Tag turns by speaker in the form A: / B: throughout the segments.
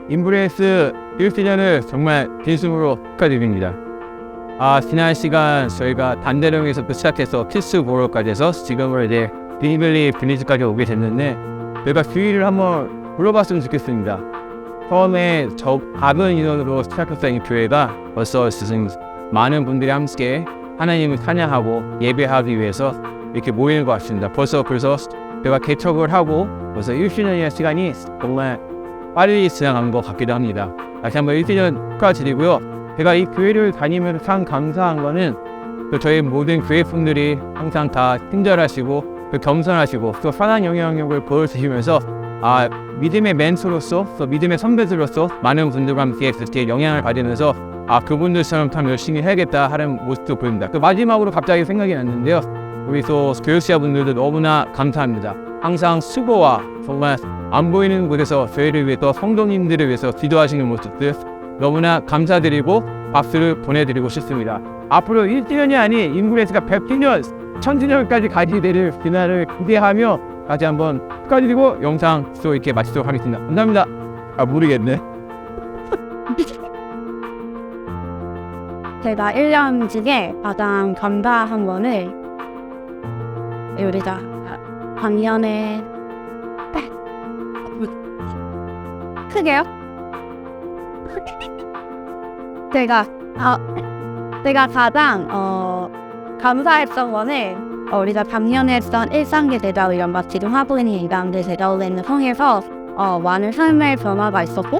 A: 인브레스 1주년을 정말 진심으로 축하드립니다. 지난 시간 저희가 단대령에서 시작해서 키스보로까지 해서 지금은 이제 비밀리 빌리지까지 오게 됐는데 저희가 주의를 한번 불러봤으면 좋겠습니다. 처음에 작은 인원으로 시작했던 이 교회가 벌써 지금 많은 분들이 함께 하나님을 찬양하고 예배하기 위해서 이렇게 모이는 것 같습니다. 벌써 제가 개척을 하고 벌써 1주년이라는 시간이 정말 빨리 지나간 것 같기도 합니다. 다시 한번 1주년 축하드리고요. 제가 이 교회를 다니면서 참 감사한 거는 저희 모든 교회분들이 항상 다 친절하시고 겸손하시고 또 선한 영향력을 보여주시면서 믿음의 멘토로서 또 믿음의 선배들로서 많은 분들과 함께 그렇게 영향을 받으면서 그분들처럼 참 열심히 해야겠다 하는 모습도 보입니다. 또 마지막으로 갑자기 생각이 났는데요. 우리 또 교육자분들도 너무나 감사합니다. 항상 수고와 정말 안 보이는 곳에서 저희를 위해 또 성도님들을 위해서 기도하시는 모습들 너무나 감사드리고 박수를 보내드리고 싶습니다. 앞으로 1주년이 아닌 인브레스가 100주년, 1000주년까지 가게 될 그날을 기대하며 다시 한번 축하드리고 영상 또 이렇게 마치도록 하겠습니다. 감사합니다. 모르겠네.
B: 제가 1년 중에 가장 감사한 거는 우리가 작년에 크게요? 제가 가장 감사했던 거는 우리가 작년에 했던 1단계 대답 이런 지금 하고 있는 2단계 대답을 통해서 많은 삶의 변화가 있었고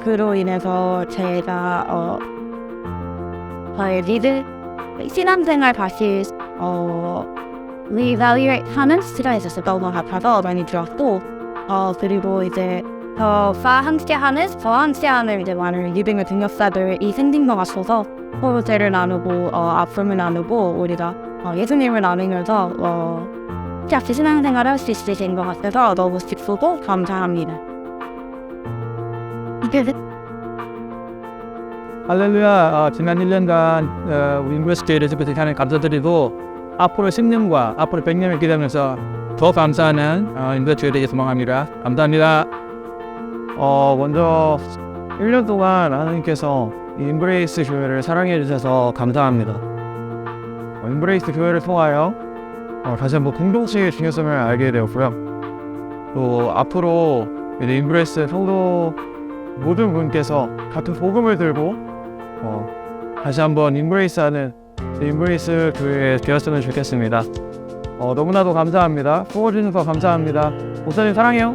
B: 그로 인해서 제가 저의 신앙생활 다시 리밸리에이트 하는 시간이 있었을 것 같아서 많이 들었고 그리고 이제 저와 함께하는 이제 많은 리빙의 등역사들이 생긴 것 같아서 서로 죄를 나누고 아픔을 나누고 우리가 예수님을 나누면서 같이 신앙생활을 할 수 있게 된 것 같아서 너무 기쁘고 감사합니다.
A: 할렐루야. 지난 1년간 우리 인브레스 교회를 하나님 감사드리고 앞으로 10년과 앞으로 100년을 기대하면서 더 감사하는 인브레스 교회에 대해서 소망합니다. 감사합니다. 먼저 1년 동안 하나님께서 인브레이스 교회를 사랑해 주셔서 감사합니다. 인브레이스 교회를 통하여 다시 한번 공동체의 중요성을 알게 되었고요. 또 앞으로 인브레이스 성도 모든 분께서 같은 복음을 들고 다시 한번 인브레이스하는 인브레이스 교회에 되었으면 좋겠습니다. 너무나도 감사합니다. 뽑아주셔서 감사합니다. 목사님 사랑해요.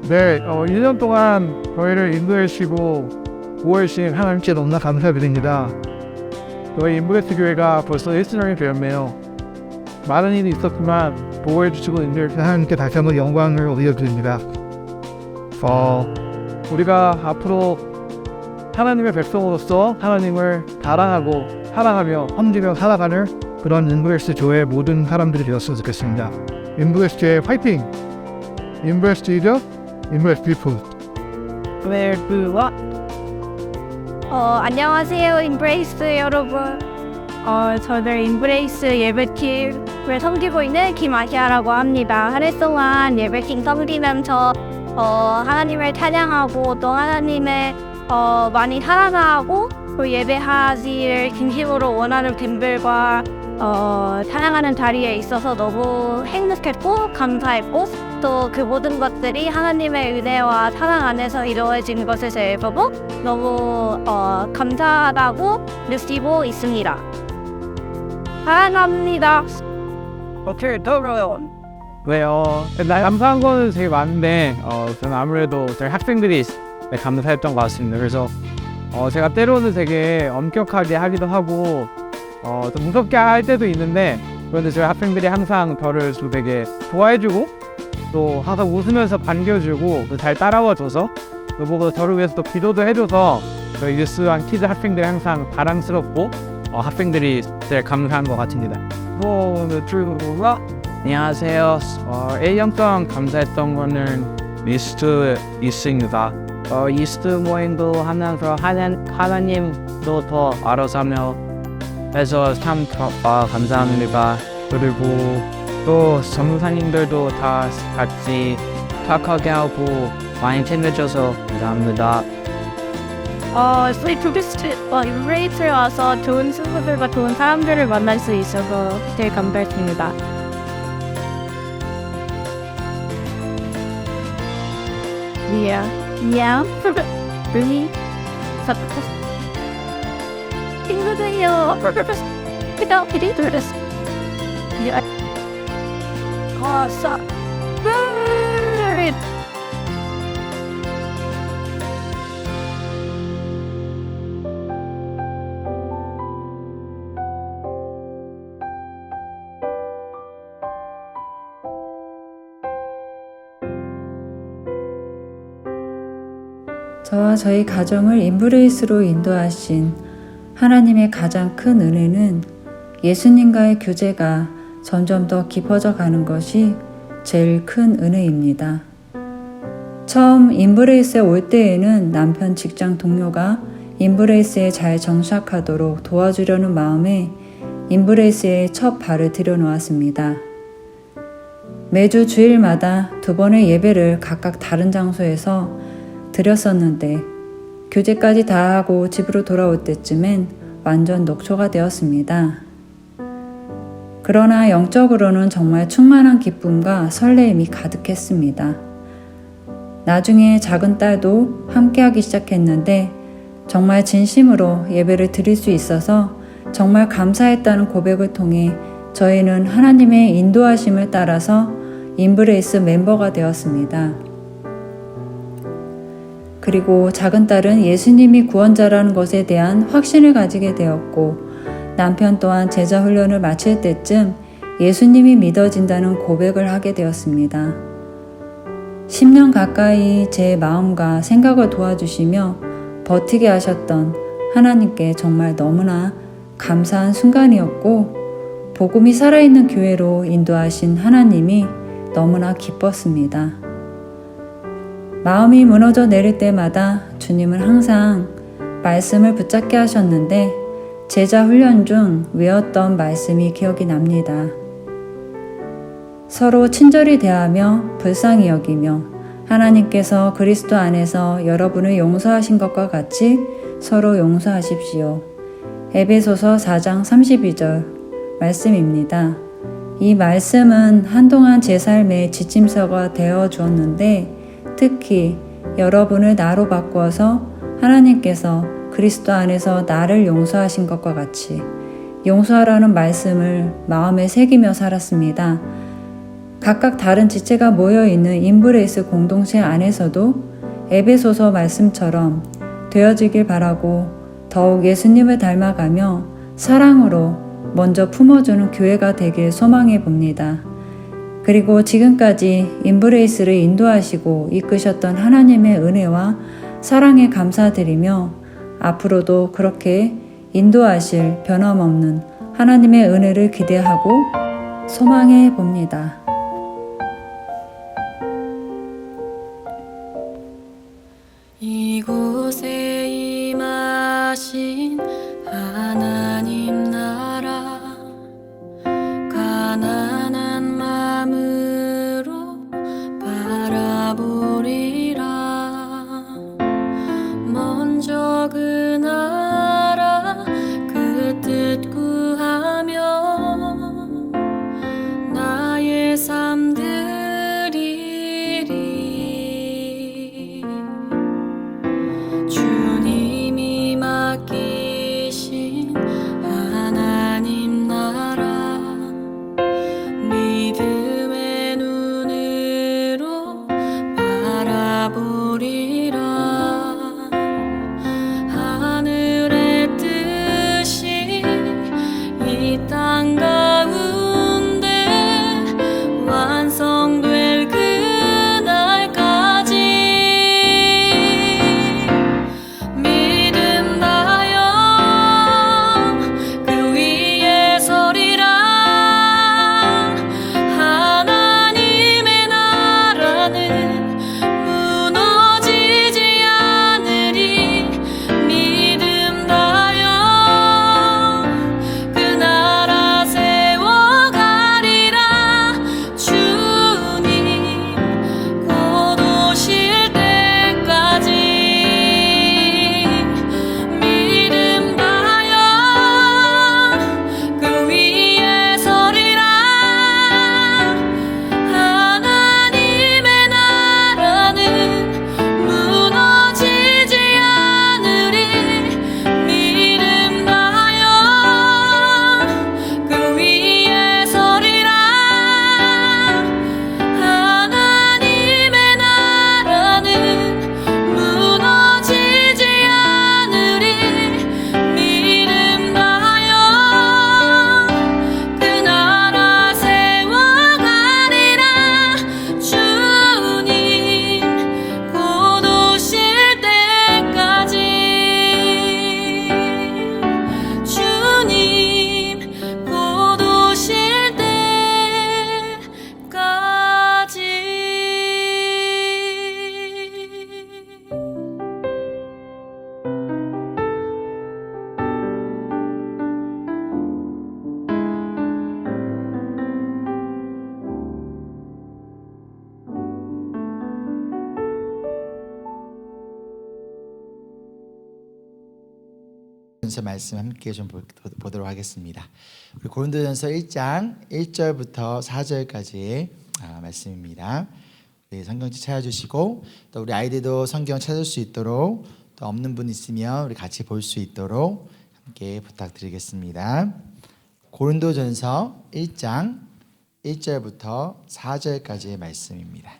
A: 네, 1년 동안 저희를 인도해주시고 보호해주신 하나님께 너무나 감사드립니다. 저희 인브레스 교회가 벌써 1주년이 되었네요. 많은 일이 있었지만 보호해주시고 인도해주신 하나님께 다시 한번 영광을 올려드립니다. 우리가 앞으로 하나님의 백성으로서 하나님을 사랑하고 사랑하며 섬기며 살아가는 그런 인브레스 교회의 모든 사람들이 되었으면 좋겠습니다. 인브레스 교회 화이팅! 인브레스 리더, 인브레스 피플.
B: 안녕하세요 인브레이스 여러분. 저는 인브레이스 예배팀을 섬기고 있는 김아시아라고 합니다. 한 해 동안 예배팀 섬기면서 하나님을 찬양하고 또 하나님의 많이 사랑하고 또 예배하기를 진심으로 원하는 분들과 찬양하는 자리에 있어서 너무 행복했고 감사했고 또 그 모든 것들이 하나님의 은혜와 사랑 안에서 이루어진 것을 보고 너무 감사하다고 느끼고 있습니다. 사랑합니다.
A: 왜요? 나 감사한 거는 되게 많은데 저는 아무래도 저희 학생들이 감사했던 것 같습니다. 그래서 제가 때로는 되게 엄격하게 하기도 하고 좀 무섭게 할 때도 있는데 그런데 저희 학생들이 항상 저를 좀 되게 좋아해주고 또 항상 웃으면서 반겨주고 또 잘 따라와줘서 또 보고 저를 위해서 또 기도도 해줘서 저희 뉴스한 키즈 학생들이 항상 자랑스럽고 학생들이 제일 감사한 것 같습니다. 안녕하세요. 1년 동안 감사했던 거는 리스트 있습니다. 리스트 모임도 하면서 하나님도 더 알아서며 해서 참 감사합니다. 그리고 또 전무사님들도 다 같이 착하게 하고 많이 챙겨줘서 감사합니다.
B: 저희 인브레이스에 와서 좋은 친구들과 좋은 사람들을 만날 수 있어서 되게 감사했습니다. Yeah. Really? 친구들이요. 그냥 피리들었어. Yeah.
C: 저와 저희 가정을 인브레이스로 인도하신 하나님의 가장 큰 은혜는 예수님과의 교제가 점점 더 깊어져 가는 것이 제일 큰 은혜입니다. 처음 인브레이스에 올 때에는 남편 직장 동료가 인브레이스에 잘 정착하도록 도와주려는 마음에 인브레이스에 첫 발을 들여놓았습니다. 매주 주일마다 2번의 예배를 각각 다른 장소에서 드렸었는데 교제까지 다 하고 집으로 돌아올 때쯤엔 완전 녹초가 되었습니다. 그러나 영적으로는 정말 충만한 기쁨과 설레임이 가득했습니다. 나중에 작은 딸도 함께하기 시작했는데 정말 진심으로 예배를 드릴 수 있어서 정말 감사했다는 고백을 통해 저희는 하나님의 인도하심을 따라서 인브레이스 멤버가 되었습니다. 그리고 작은 딸은 예수님이 구원자라는 것에 대한 확신을 가지게 되었고 남편 또한 제자 훈련을 마칠 때쯤 예수님이 믿어진다는 고백을 하게 되었습니다. 10년 가까이 제 마음과 생각을 도와주시며 버티게 하셨던 하나님께 정말 너무나 감사한 순간이었고 복음이 살아있는 교회로 인도하신 하나님이 너무나 기뻤습니다. 마음이 무너져 내릴 때마다 주님은 항상 말씀을 붙잡게 하셨는데 제자 훈련 중 외웠던 말씀이 기억이 납니다. 서로 친절히 대하며 불쌍히 여기며 하나님께서 그리스도 안에서 여러분을 용서하신 것과 같이 서로 용서하십시오. 에베소서 4장 32절 말씀입니다. 이 말씀은 한동안 제 삶의 지침서가 되어 주었는데 특히 여러분을 나로 바꾸어서 하나님께서 그리스도 안에서 나를 용서하신 것과 같이 용서하라는 말씀을 마음에 새기며 살았습니다. 각각 다른 지체가 모여있는 인브레이스 공동체 안에서도 에베소서 말씀처럼 되어지길 바라고 더욱 예수님을 닮아가며 사랑으로 먼저 품어주는 교회가 되길 소망해 봅니다. 그리고 지금까지 인브레이스를 인도하시고 이끄셨던 하나님의 은혜와 사랑에 감사드리며 앞으로도 그렇게 인도하실 변함없는 하나님의 은혜를 기대하고 소망해 봅니다.
D: 이곳에 임하신 하나님 나라 가난한 마음으로 바라보리라. 먼저 그 나라 그 뜻 구하며 나의
E: 고린도전서 말씀 함께 좀 보도록 하겠습니다. 우리 고린도전서 1장 1절부터 4절까지의 말씀입니다. 우리 성경책 찾아주시고 또 우리 아이들도 성경 찾을 수 있도록 또 없는 분 있으면 우리 같이 볼 수 있도록 함께 부탁드리겠습니다. 고린도전서 1장 1절부터 4절까지의 말씀입니다.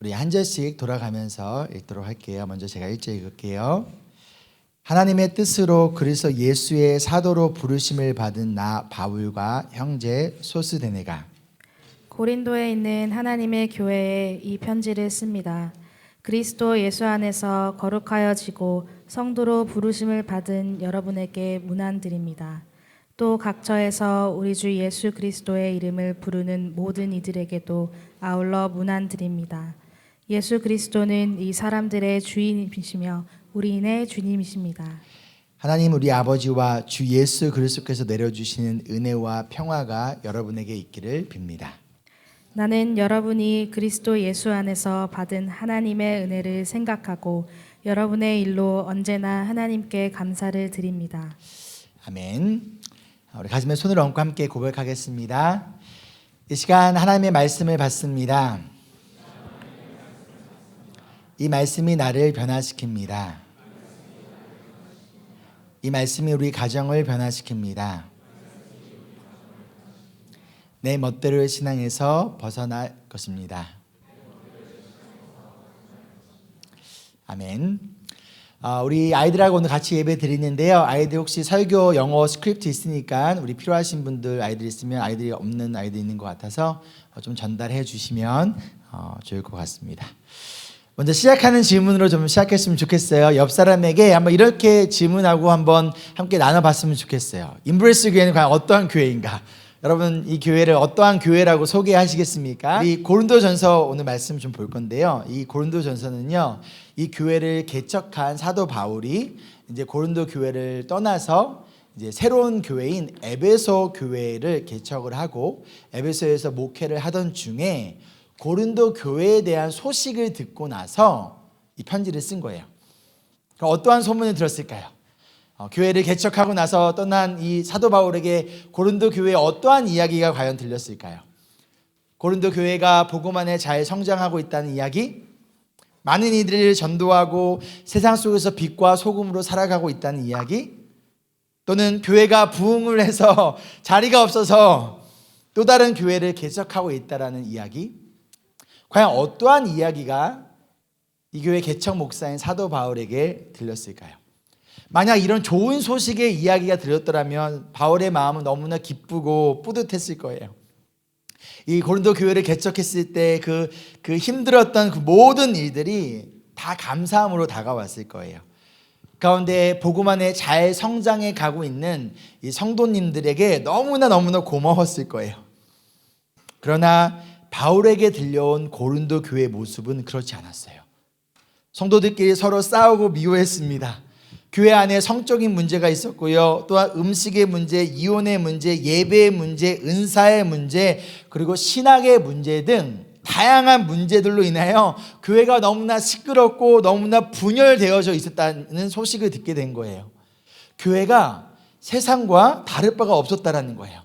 E: 우리 한 절씩 돌아가면서 읽도록 할게요. 먼저 제가 1절 읽을게요. 하나님의 뜻으로 그리스도 예수의 사도로 부르심을 받은 나 바울과 형제 소스데네가
F: 고린도에 있는 하나님의 교회에 이 편지를 씁니다. 그리스도 예수 안에서 거룩하여지고 성도로 부르심을 받은 여러분에게 문안드립니다. 또 각처에서 우리 주 예수 그리스도의 이름을 부르는 모든 이들에게도 아울러 문안드립니다. 예수 그리스도는 이 사람들의 주인이시며 우리인의 주님이십니다.
E: 하나님 우리 아버지와 주 예수 그리스도께서 내려주시는 은혜와 평화가 여러분에게 있기를 빕니다.
F: 나는 여러분이 그리스도 예수 안에서 받은 하나님의 은혜를 생각하고 여러분의 일로 언제나 하나님께 감사를 드립니다.
E: 아멘. 우리 가슴에 손을 얹고 함께 고백하겠습니다. 이 시간 하나님의 말씀을 받습니다. 이 말씀이 나를 변화시킵니다. 이 말씀이 우리 가정을 변화시킵니다. 내 멋대로의 신앙에서 벗어날 것입니다. 아멘. 우리 아이들하고 오늘 같이 예배 드리는데요. 아이들 혹시 설교 영어 스크립트 있으니까 우리 필요하신 분들 아이들 있으면 아이들이 없는 아이들 있는 것 같아서 좀 전달해 주시면 좋을 것 같습니다. 먼저 시작하는 질문으로 좀 시작했으면 좋겠어요. 옆 사람에게 한번 이렇게 질문하고 한번 함께 나눠봤으면 좋겠어요. 임브레스 교회는 과연 어떠한 교회인가? 여러분 이 교회를 어떠한 교회라고 소개하시겠습니까? 이 고린도전서 오늘 말씀 좀 볼 건데요. 이 고린도전서는요, 이 교회를 개척한 사도 바울이 이제 고린도 교회를 떠나서 이제 새로운 교회인 에베소 교회를 개척을 하고 에베소에서 목회를 하던 중에 고린도 교회에 대한 소식을 듣고 나서 이 편지를 쓴 거예요. 그럼 어떠한 소문을 들었을까요? 교회를 개척하고 나서 떠난 이 사도 바울에게 고린도 교회에 어떠한 이야기가 과연 들렸을까요? 고린도 교회가 복음 안에 잘 성장하고 있다는 이야기? 많은 이들을 전도하고 세상 속에서 빛과 소금으로 살아가고 있다는 이야기? 또는 교회가 부흥을 해서 자리가 없어서 또 다른 교회를 개척하고 있다는 이야기? 과연 어떠한 이야기가 이 교회 개척 목사인 사도 바울에게 들렸을까요? 만약 이런 좋은 소식의 이야기가 들렸더라면 바울의 마음은 너무나 기쁘고 뿌듯했을 거예요. 이 고린도 교회를 개척했을 때 그 힘들었던 그 모든 일들이 다 감사함으로 다가왔을 거예요. 가운데 복음 안에 잘 성장해 가고 있는 이 성도님들에게 너무나 고마웠을 거예요. 그러나 바울에게 들려온 고린도 교회의 모습은 그렇지 않았어요. 성도들끼리 서로 싸우고 미워했습니다. 교회 안에 성적인 문제가 있었고요. 또한 음식의 문제, 이혼의 문제, 예배의 문제, 은사의 문제, 그리고 신학의 문제 등 다양한 문제들로 인하여 교회가 너무나 시끄럽고 너무나 분열되어져 있었다는 소식을 듣게 된 거예요. 교회가 세상과 다를 바가 없었다라는 거예요.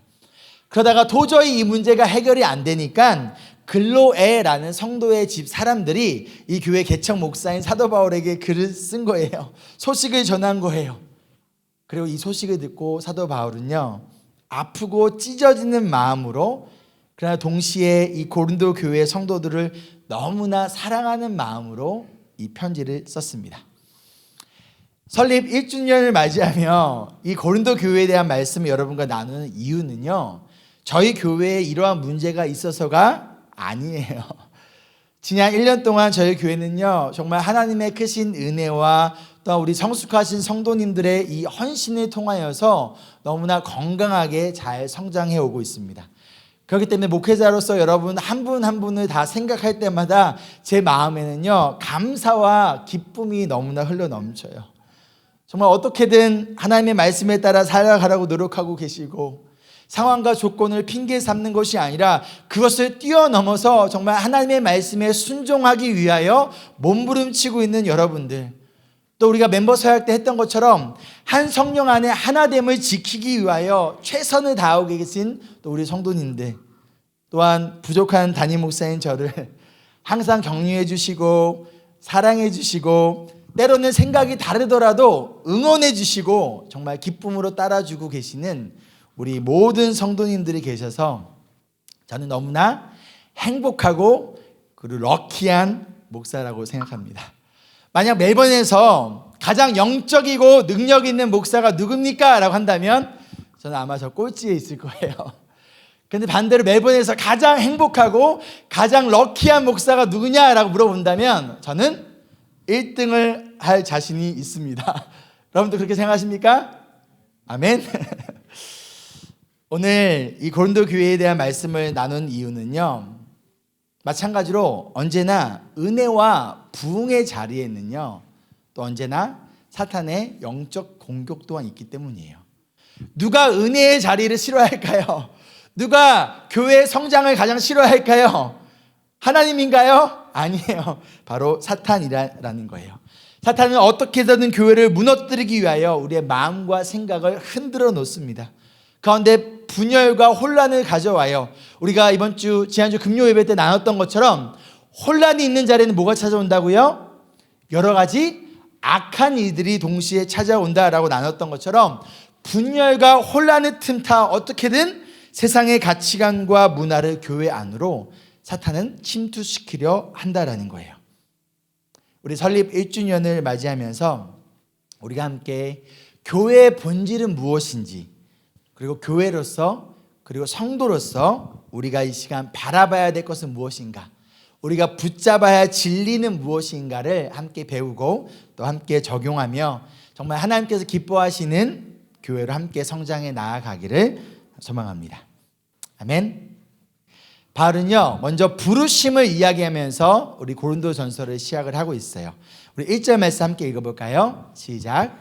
E: 그러다가 도저히 이 문제가 해결이 안 되니까 글로에라는 성도의 집 사람들이 이 교회 개척 목사인 사도 바울에게 글을 쓴 거예요. 소식을 전한 거예요. 그리고 이 소식을 듣고 사도 바울은요, 아프고 찢어지는 마음으로, 그러나 동시에 이 고린도 교회 성도들을 너무나 사랑하는 마음으로 이 편지를 썼습니다. 설립 1주년을 맞이하며 이 고린도 교회에 대한 말씀을 여러분과 나누는 이유는요, 저희 교회에 이러한 문제가 있어서가 아니에요. 지난 1년 동안 저희 교회는요, 정말 하나님의 크신 은혜와 또 우리 성숙하신 성도님들의 이 헌신을 통하여서 너무나 건강하게 잘 성장해 오고 있습니다. 그렇기 때문에 목회자로서 여러분 한 분 한 분을 다 생각할 때마다 제 마음에는요, 감사와 기쁨이 너무나 흘러 넘쳐요. 정말 어떻게든 하나님의 말씀에 따라 살아가라고 노력하고 계시고, 상황과 조건을 핑계 삼는 것이 아니라 그것을 뛰어넘어서 정말 하나님의 말씀에 순종하기 위하여 몸부림치고 있는 여러분들, 또 우리가 멤버 서약 때 했던 것처럼 한 성령 안에 하나됨을 지키기 위하여 최선을 다하고 계신 또 우리 성도님들, 또한 부족한 담임 목사인 저를 항상 격려해 주시고 사랑해 주시고 때로는 생각이 다르더라도 응원해 주시고 정말 기쁨으로 따라주고 계시는 우리 모든 성도님들이 계셔서 저는 너무나 행복하고 그리고 럭키한 목사라고 생각합니다. 만약 멜번에서 가장 영적이고 능력 있는 목사가 누굽니까? 라고 한다면 저는 아마 저 꼴찌에 있을 거예요. 근데 반대로 멜번에서 가장 행복하고 가장 럭키한 목사가 누구냐라고 물어본다면 저는 1등을 할 자신이 있습니다. 여러분도 그렇게 생각하십니까? 아멘. 오늘 이 고린도 교회에 대한 말씀을 나눈 이유는요, 마찬가지로 언제나 은혜와 부흥의 자리에는요 또 언제나 사탄의 영적 공격 또한 있기 때문이에요. 누가 은혜의 자리를 싫어할까요? 누가 교회의 성장을 가장 싫어할까요? 하나님인가요? 아니에요. 바로 사탄이라는 거예요. 사탄은 어떻게든 교회를 무너뜨리기 위하여 우리의 마음과 생각을 흔들어 놓습니다. 가운데 분열과 혼란을 가져와요. 우리가 지난주 금요 예배 때 나눴던 것처럼 혼란이 있는 자리에는 뭐가 찾아온다고요? 여러 가지 악한 일들이 동시에 찾아온다라고 나눴던 것처럼 분열과 혼란을 틈타 어떻게든 세상의 가치관과 문화를 교회 안으로 사탄은 침투시키려 한다라는 거예요. 우리 설립 1주년을 맞이하면서 우리가 함께 교회의 본질은 무엇인지, 그리고 교회로서 그리고 성도로서 우리가 이 시간 바라봐야 될 것은 무엇인가, 우리가 붙잡아야 할 진리는 무엇인가를 함께 배우고 또 함께 적용하며 정말 하나님께서 기뻐하시는 교회로 함께 성장해 나아가기를 소망합니다. 아멘. 바울은요 먼저 부르심을 이야기하면서 우리 고린도전서를 시작을 하고 있어요. 우리 1절 말씀 함께 읽어볼까요? 시작.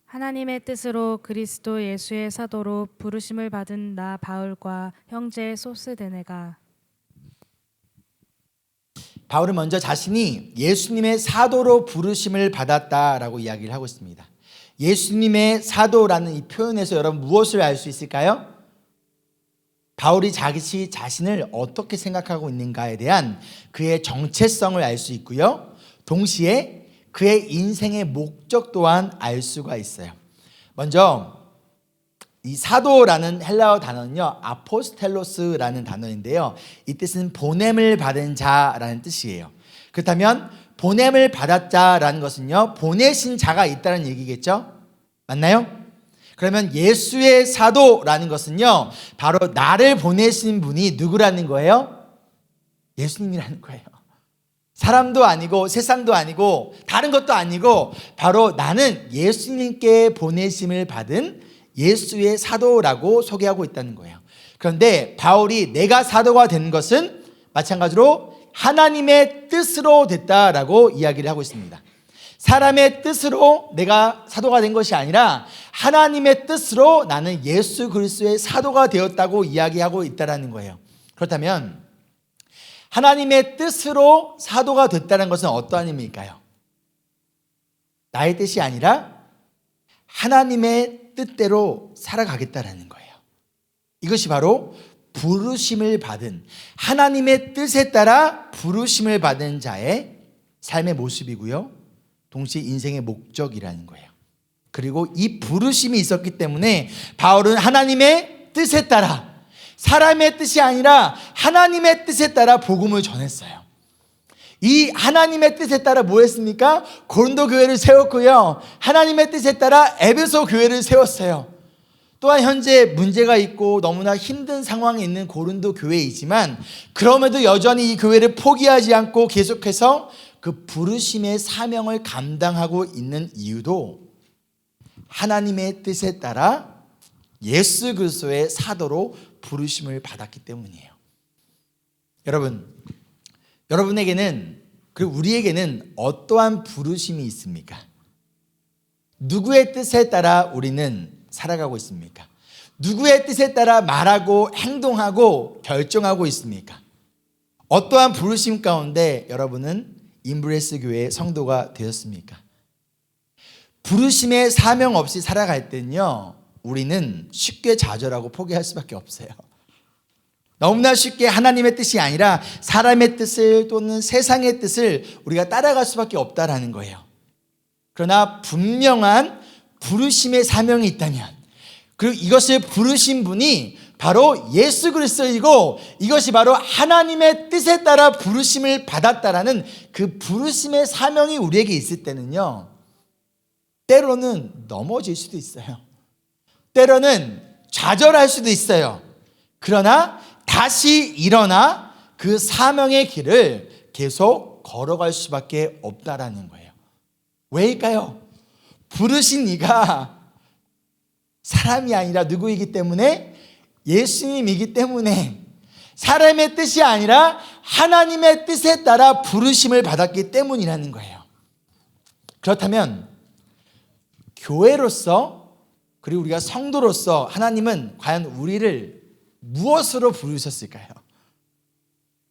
F: 하나님의 뜻으로 그리스도 예수의 사도로 부르심을 받은 나 바울과 형제 소스데네가.
E: 바울은 먼저 자신이 예수님의 사도로 부르심을 받았다라고 이야기를 하고 있습니다. 예수님의 사도라는 이 표현에서 여러분 무엇을 알 수 있을까요? 바울이 자신을 어떻게 생각하고 있는가에 대한 그의 정체성을 알 수 있고요. 동시에 그의 인생의 목적 또한 알 수가 있어요. 먼저 이 사도라는 헬라어 단어는요, 아포스텔로스라는 단어인데요. 이 뜻은 보냄을 받은 자라는 뜻이에요. 그렇다면 보냄을 받았자라는 것은요, 보내신 자가 있다는 얘기겠죠? 맞나요? 그러면 예수의 사도라는 것은요, 바로 나를 보내신 분이 누구라는 거예요? 예수님이라는 거예요. 사람도 아니고 세상도 아니고 다른 것도 아니고 바로 나는 예수님께 보내심을 받은 예수의 사도라고 소개하고 있다는 거예요. 그런데 바울이 내가 사도가 된 것은 마찬가지로 하나님의 뜻으로 됐다라고 이야기를 하고 있습니다. 사람의 뜻으로 내가 사도가 된 것이 아니라 하나님의 뜻으로 나는 예수 그리스도의 사도가 되었다고 이야기하고 있다는 거예요. 그렇다면 하나님의 뜻으로 사도가 됐다는 것은 어떠한 의미일까요? 나의 뜻이 아니라 하나님의 뜻대로 살아가겠다라는 거예요. 이것이 바로 부르심을 받은, 하나님의 뜻에 따라 부르심을 받은 자의 삶의 모습이고요. 동시에 인생의 목적이라는 거예요. 그리고 이 부르심이 있었기 때문에 바울은 하나님의 뜻에 따라, 사람의 뜻이 아니라 하나님의 뜻에 따라 복음을 전했어요. 이 하나님의 뜻에 따라 뭐 했습니까? 고린도 교회를 세웠고요. 하나님의 뜻에 따라 에베소 교회를 세웠어요. 또한 현재 문제가 있고 너무나 힘든 상황에 있는 고린도 교회이지만 그럼에도 여전히 이 교회를 포기하지 않고 계속해서 그 부르심의 사명을 감당하고 있는 이유도 하나님의 뜻에 따라 예수 그리스도의 사도로 부르심을 받았기 때문이에요. 여러분에게는 그리고 우리에게는 어떠한 부르심이 있습니까? 누구의 뜻에 따라 우리는 살아가고 있습니까? 누구의 뜻에 따라 말하고 행동하고 결정하고 있습니까? 어떠한 부르심 가운데 여러분은 인브레스 교회의 성도가 되었습니까? 부르심의 사명 없이 살아갈 때는요, 우리는 쉽게 좌절하고 포기할 수밖에 없어요. 너무나 쉽게 하나님의 뜻이 아니라 사람의 뜻을 또는 세상의 뜻을 우리가 따라갈 수밖에 없다라는 거예요. 그러나 분명한 부르심의 사명이 있다면, 그리고 이것을 부르신 분이 바로 예수 그리스도이고 이것이 바로 하나님의 뜻에 따라 부르심을 받았다라는 그 부르심의 사명이 우리에게 있을 때는요, 때로는 넘어질 수도 있어요. 때로는 좌절할 수도 있어요. 그러나 다시 일어나 그 사명의 길을 계속 걸어갈 수밖에 없다라는 거예요. 왜일까요? 부르신 이가 사람이 아니라 누구이기 때문에, 예수님이기 때문에, 사람의 뜻이 아니라 하나님의 뜻에 따라 부르심을 받았기 때문이라는 거예요. 그렇다면 교회로서, 그리고 우리가 성도로서 하나님은 과연 우리를 무엇으로 부르셨을까요?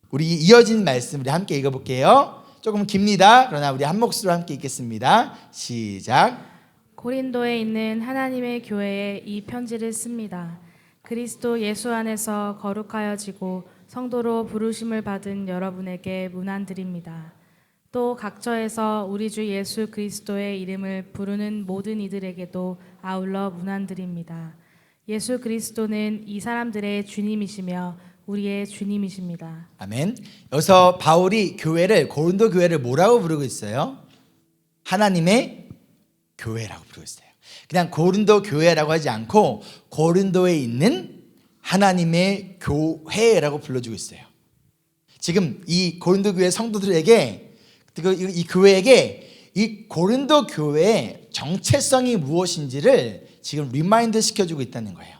E: 우리 이어진 말씀 우리 함께 읽어볼게요. 조금 깁니다. 그러나 우리 한 몫으로 함께 읽겠습니다. 시작.
F: 고린도에 있는 하나님의 교회에 이 편지를 씁니다. 그리스도 예수 안에서 거룩하여지고 성도로 부르심을 받은 여러분에게 문안드립니다. 또 각처에서 우리 주 예수 그리스도의 이름을 부르는 모든 이들에게도 아울러 문안드립니다. 예수 그리스도는 이 사람들의 주님이시며 우리의 주님이십니다.
E: 아멘. 여기서 바울이 교회를, 고린도 교회를 뭐라고 부르고 있어요? 하나님의 교회라고 부르고 있어요. 그냥 고린도 교회라고 하지 않고 고린도에 있는 하나님의 교회라고 불러주고 있어요. 지금 이 고린도 교회 성도들에게, 이 교회에게 이 고린도 교회의 정체성이 무엇인지를 지금 리마인드 시켜주고 있다는 거예요.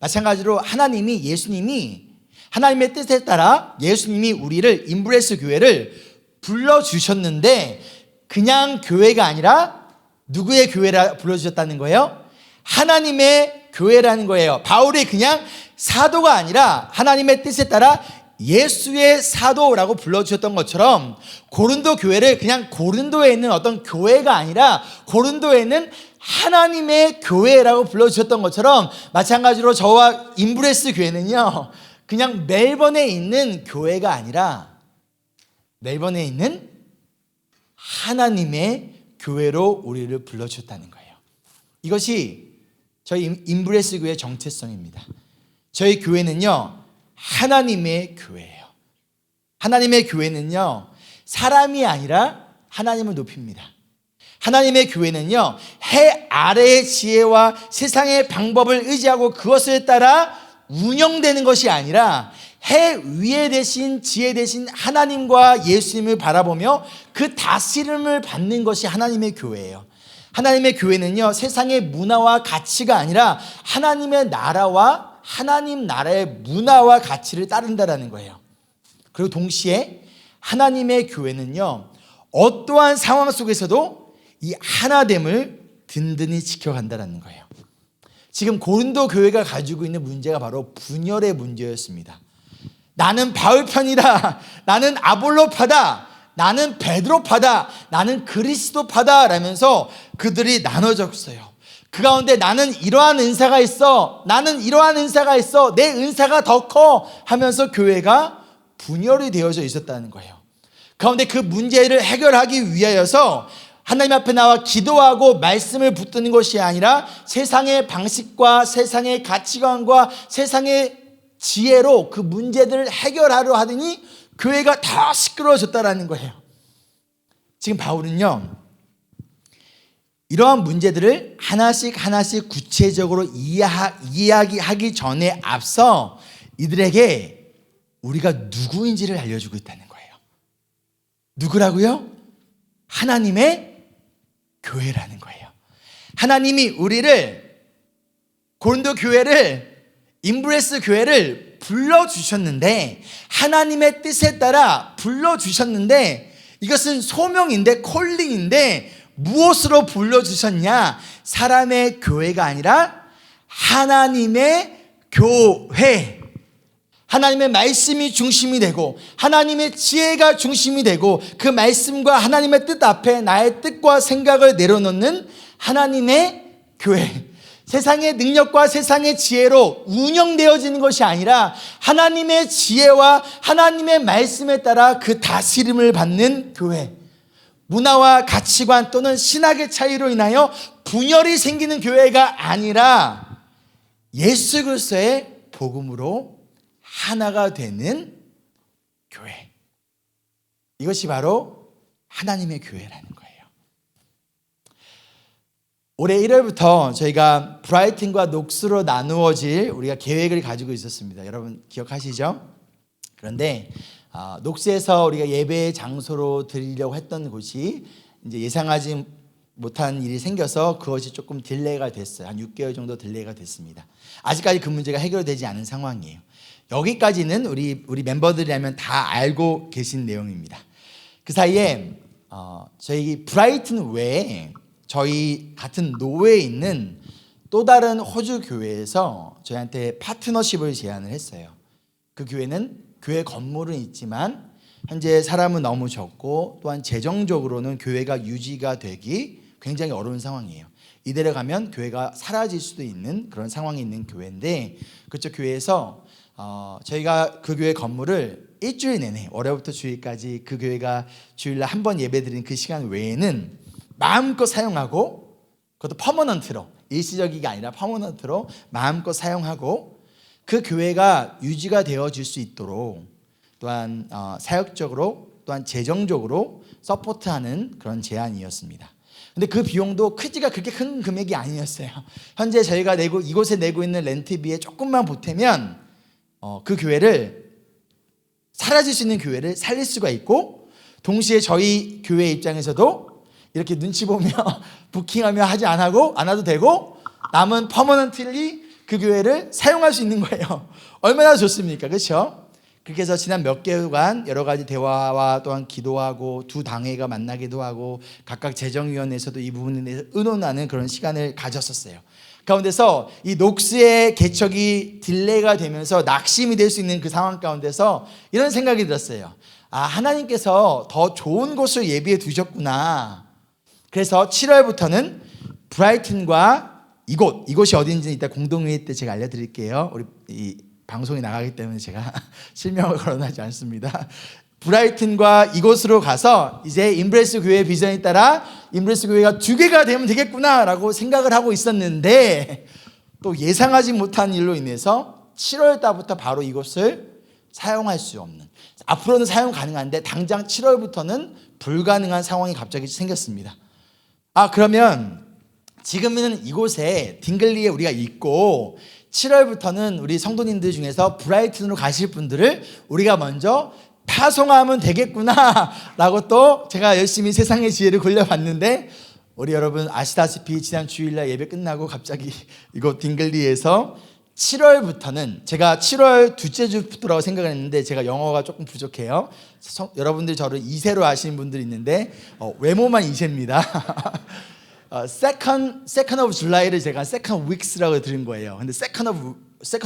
E: 마찬가지로 하나님이, 예수님이 하나님의 뜻에 따라 예수님이 우리를, 인브레스 교회를 불러주셨는데 그냥 교회가 아니라 누구의 교회라 불러주셨다는 거예요? 하나님의 교회라는 거예요. 바울이 그냥 사도가 아니라 하나님의 뜻에 따라 예수의 사도라고 불러주셨던 것처럼 고린도 교회를 그냥 고린도에 있는 어떤 교회가 아니라 고린도에 있는 하나님의 교회라고 불러주셨던 것처럼, 마찬가지로 저와 인브레스 교회는요, 그냥 멜번에 있는 교회가 아니라 멜번에 있는 하나님의 교회로 우리를 불러주셨다는 거예요. 이것이 저희 인브레스 교회의 정체성입니다. 저희 교회는요, 하나님의 교회예요. 하나님의 교회는요, 사람이 아니라 하나님을 높입니다. 하나님의 교회는요, 해 아래의 지혜와 세상의 방법을 의지하고 그것을 따라 운영되는 것이 아니라 해 위에 되신 지혜 되신 하나님과 예수님을 바라보며 그 다스림을 받는 것이 하나님의 교회예요. 하나님의 교회는요, 세상의 문화와 가치가 아니라 하나님의 나라와 하나님 나라의 문화와 가치를 따른다라는 거예요. 그리고 동시에 하나님의 교회는요, 어떠한 상황 속에서도 이 하나됨을 든든히 지켜간다라는 거예요. 지금 고린도 교회가 가지고 있는 문제가 바로 분열의 문제였습니다. 나는 바울 편이다, 나는 아볼로파다, 나는 베드로파다, 나는 그리스도파다 라면서 그들이 나눠졌어요. 그 가운데 나는 이러한 은사가 있어, 나는 이러한 은사가 있어, 내 은사가 더 커 하면서 교회가 분열이 되어져 있었다는 거예요. 그런데 그 문제를 해결하기 위하여서 하나님 앞에 나와 기도하고 말씀을 붙드는 것이 아니라 세상의 방식과 세상의 가치관과 세상의 지혜로 그 문제들을 해결하려 하더니 교회가 다 시끄러워졌다라는 거예요. 지금 바울은요, 이러한 문제들을 하나씩 하나씩 구체적으로 이야기하기 전에 앞서 이들에게 우리가 누구인지를 알려주고 있다는 거예요. 누구라고요? 하나님의 교회라는 거예요. 하나님이 우리를, 고린도 교회를, 인브레스 교회를 불러주셨는데, 하나님의 뜻에 따라 불러주셨는데, 이것은 소명인데, 콜링인데 무엇으로 불러주셨냐? 사람의 교회가 아니라 하나님의 교회, 하나님의 말씀이 중심이 되고 하나님의 지혜가 중심이 되고 그 말씀과 하나님의 뜻 앞에 나의 뜻과 생각을 내려놓는 하나님의 교회, 세상의 능력과 세상의 지혜로 운영되어지는 것이 아니라 하나님의 지혜와 하나님의 말씀에 따라 그 다스림을 받는 교회, 문화와 가치관 또는 신학의 차이로 인하여 분열이 생기는 교회가 아니라 예수 그리스도의 복음으로 하나가 되는 교회, 이것이 바로 하나님의 교회라는 거예요. 올해 1월부터 저희가 브라이튼과 녹스로 나누어질 우리가 계획을 가지고 있었습니다. 여러분 기억하시죠? 그런데 녹스에서 우리가 예배의 장소로 드리려고 했던 곳이 이제 예상하지 못한 일이 생겨서 그것이 조금 딜레이가 됐어요. 한 6개월 정도 딜레이가 됐습니다. 아직까지 그 문제가 해결되지 않은 상황이에요. 여기까지는 우리 멤버들이라면 다 알고 계신 내용입니다. 그 사이에 저희 브라이튼 외에 저희 같은 노회에 있는 또 다른 호주 교회에서 저희한테 파트너십을 제안을 했어요. 그 교회는 교회 건물은 있지만 현재 사람은 너무 적고 또한 재정적으로는 교회가 유지가 되기 굉장히 어려운 상황이에요. 이대로 가면 교회가 사라질 수도 있는 그런 상황이 있는 교회인데, 그쪽 교회에서 저희가 그 교회 건물을 일주일 내내 월요일부터 주일까지 그 교회가 주일날 한 번 예배드리는 그 시간 외에는 마음껏 사용하고, 그것도 퍼머넌트로, 일시적이가 아니라 퍼머넌트로 마음껏 사용하고 그 교회가 유지가 되어질 수 있도록 또한 사역적으로 또한 재정적으로 서포트하는 그런 제안이었습니다. 근데 그 비용도 크지가 그렇게 큰 금액이 아니었어요. 현재 저희가 이곳에 내고 있는 렌트비에 조금만 보태면 그 교회를, 사라질 수 있는 교회를 살릴 수가 있고, 동시에 저희 교회 입장에서도 이렇게 눈치 보며 부킹하며 하지 않아도 되고 남은 퍼머넌트리 그 교회를 사용할 수 있는 거예요. 얼마나 좋습니까? 그렇죠? 그렇게 해서 지난 몇 개월간 여러 가지 대화와 또한 기도하고 두 당회가 만나기도 하고 각각 재정위원회에서도 이 부분에 대해서 의논하는 그런 시간을 가졌었어요. 가운데서 이 녹스의 개척이 딜레이가 되면서 낙심이 될 수 있는 그 상황 가운데서 이런 생각이 들었어요. 하나님께서 더 좋은 곳을 예비해 두셨구나. 그래서 7월부터는 브라이튼과 이곳이 어딘지 이따 공동회의 때 제가 알려드릴게요. 우리 이 방송이 나가기 때문에 제가 실명을 거론하지 않습니다. 브라이튼과 이곳으로 가서 이제 임브레스 교회의 비전에 따라 임브레스 교회가 2개가 되면 되겠구나라고 생각을 하고 있었는데, 또 예상하지 못한 일로 인해서 7월 달부터 바로 이곳을 사용할 수 없는, 앞으로는 사용 가능한데 당장 7월부터는 불가능한 상황이 갑자기 생겼습니다. 그러면 지금은 이곳에 딩글리에 우리가 있고 7월부터는 우리 성도님들 중에서 브라이튼으로 가실 분들을 우리가 먼저 파송하면 되겠구나 라고 또 제가 열심히 세상의 지혜를 굴려봤는데, 우리 여러분 아시다시피 지난 주일날 예배 끝나고 갑자기 이곳 딩글리에서 7월부터는, 제가 7월 둘째 주부터라고 생각을 했는데 제가 영어가 조금 부족해요. 여러분들 저를 2세로 아시는 분들이 있는데 외모만 2세입니다. Second of July를 제가 Second Weeks라고 들은 거예요. 근데 Second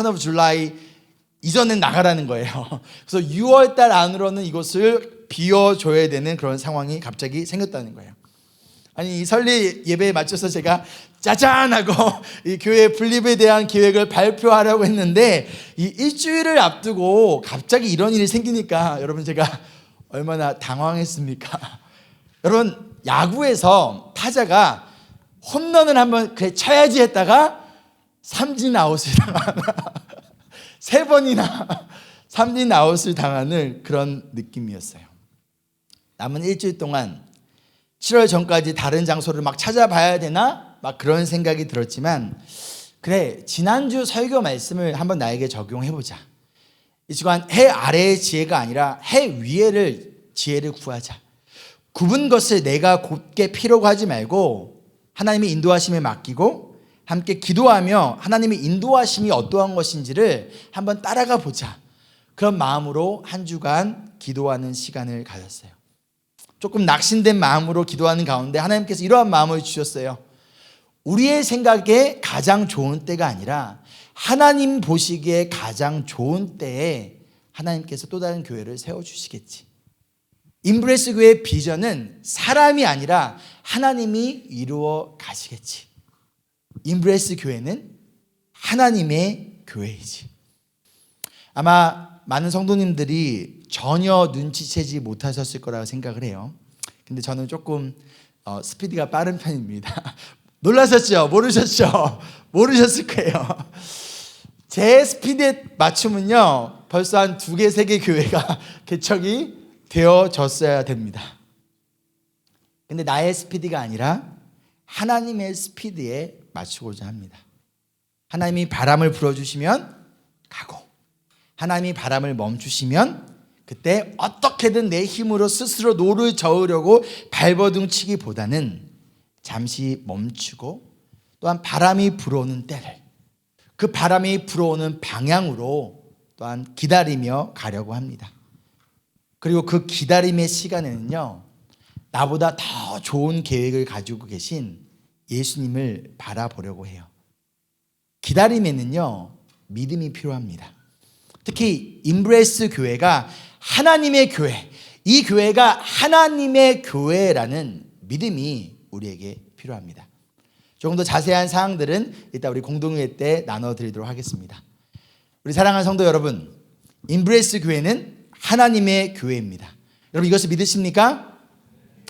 E: of July 이전엔 나가라는 거예요. 그래서 6월 달 안으로는 이곳을 비워줘야 되는 그런 상황이 갑자기 생겼다는 거예요. 이 설리 예배에 맞춰서 제가 짜잔 하고 이 교회 분립에 대한 계획을 발표하려고 했는데, 이 일주일을 앞두고 갑자기 이런 일이 생기니까 여러분 제가 얼마나 당황했습니까? 여러분, 야구에서 타자가 홈런을 한번 그래 쳐야지 했다가 삼진 아웃을 당하는 3번이나 삼진 아웃을 당하는 그런 느낌이었어요. 남은 일주일 동안 7월 전까지 다른 장소를 막 찾아봐야 되나? 막 그런 생각이 들었지만, 그래, 지난주 설교 말씀을 한번 나에게 적용해보자. 이 시간 해 아래의 지혜가 아니라 해 위에를 지혜를 구하자. 굽은 것을 내가 곱게 피려고 하지 말고 하나님의 인도하심에 맡기고 함께 기도하며 하나님의 인도하심이 어떠한 것인지를 한번 따라가 보자. 그런 마음으로 한 주간 기도하는 시간을 가졌어요. 조금 낙심된 마음으로 기도하는 가운데 하나님께서 이러한 마음을 주셨어요. 우리의 생각에 가장 좋은 때가 아니라 하나님 보시기에 가장 좋은 때에 하나님께서 또 다른 교회를 세워주시겠지. 인브레스 교회의 비전은 사람이 아니라 하나님이 이루어 가시겠지. 인브레스 교회는 하나님의 교회이지. 아마 많은 성도님들이 전혀 눈치채지 못하셨을 거라고 생각을 해요. 근데 저는 조금 스피드가 빠른 편입니다. 놀라셨죠? 모르셨죠? 모르셨을 거예요. 제 스피드에 맞추면요 벌써 한 2개, 3개 교회가 개척이 되어졌어야 됩니다. 근데 나의 스피드가 아니라 하나님의 스피드에 맞추고자 합니다. 하나님이 바람을 불어주시면 가고, 하나님이 바람을 멈추시면 그때 어떻게든 내 힘으로 스스로 노를 저으려고 발버둥 치기보다는 잠시 멈추고, 또한 바람이 불어오는 때를, 그 바람이 불어오는 방향으로 또한 기다리며 가려고 합니다. 그리고 그 기다림의 시간에는요 나보다 더 좋은 계획을 가지고 계신 예수님을 바라보려고 해요. 기다림에는요 믿음이 필요합니다. 특히 인브레스 교회가 하나님의 교회, 이 교회가 하나님의 교회라는 믿음이 우리에게 필요합니다. 조금 더 자세한 사항들은 이따 우리 공동회 때 나눠드리도록 하겠습니다. 우리 사랑하는 성도 여러분, 인브레스 교회는 하나님의 교회입니다. 여러분 이것을 믿으십니까?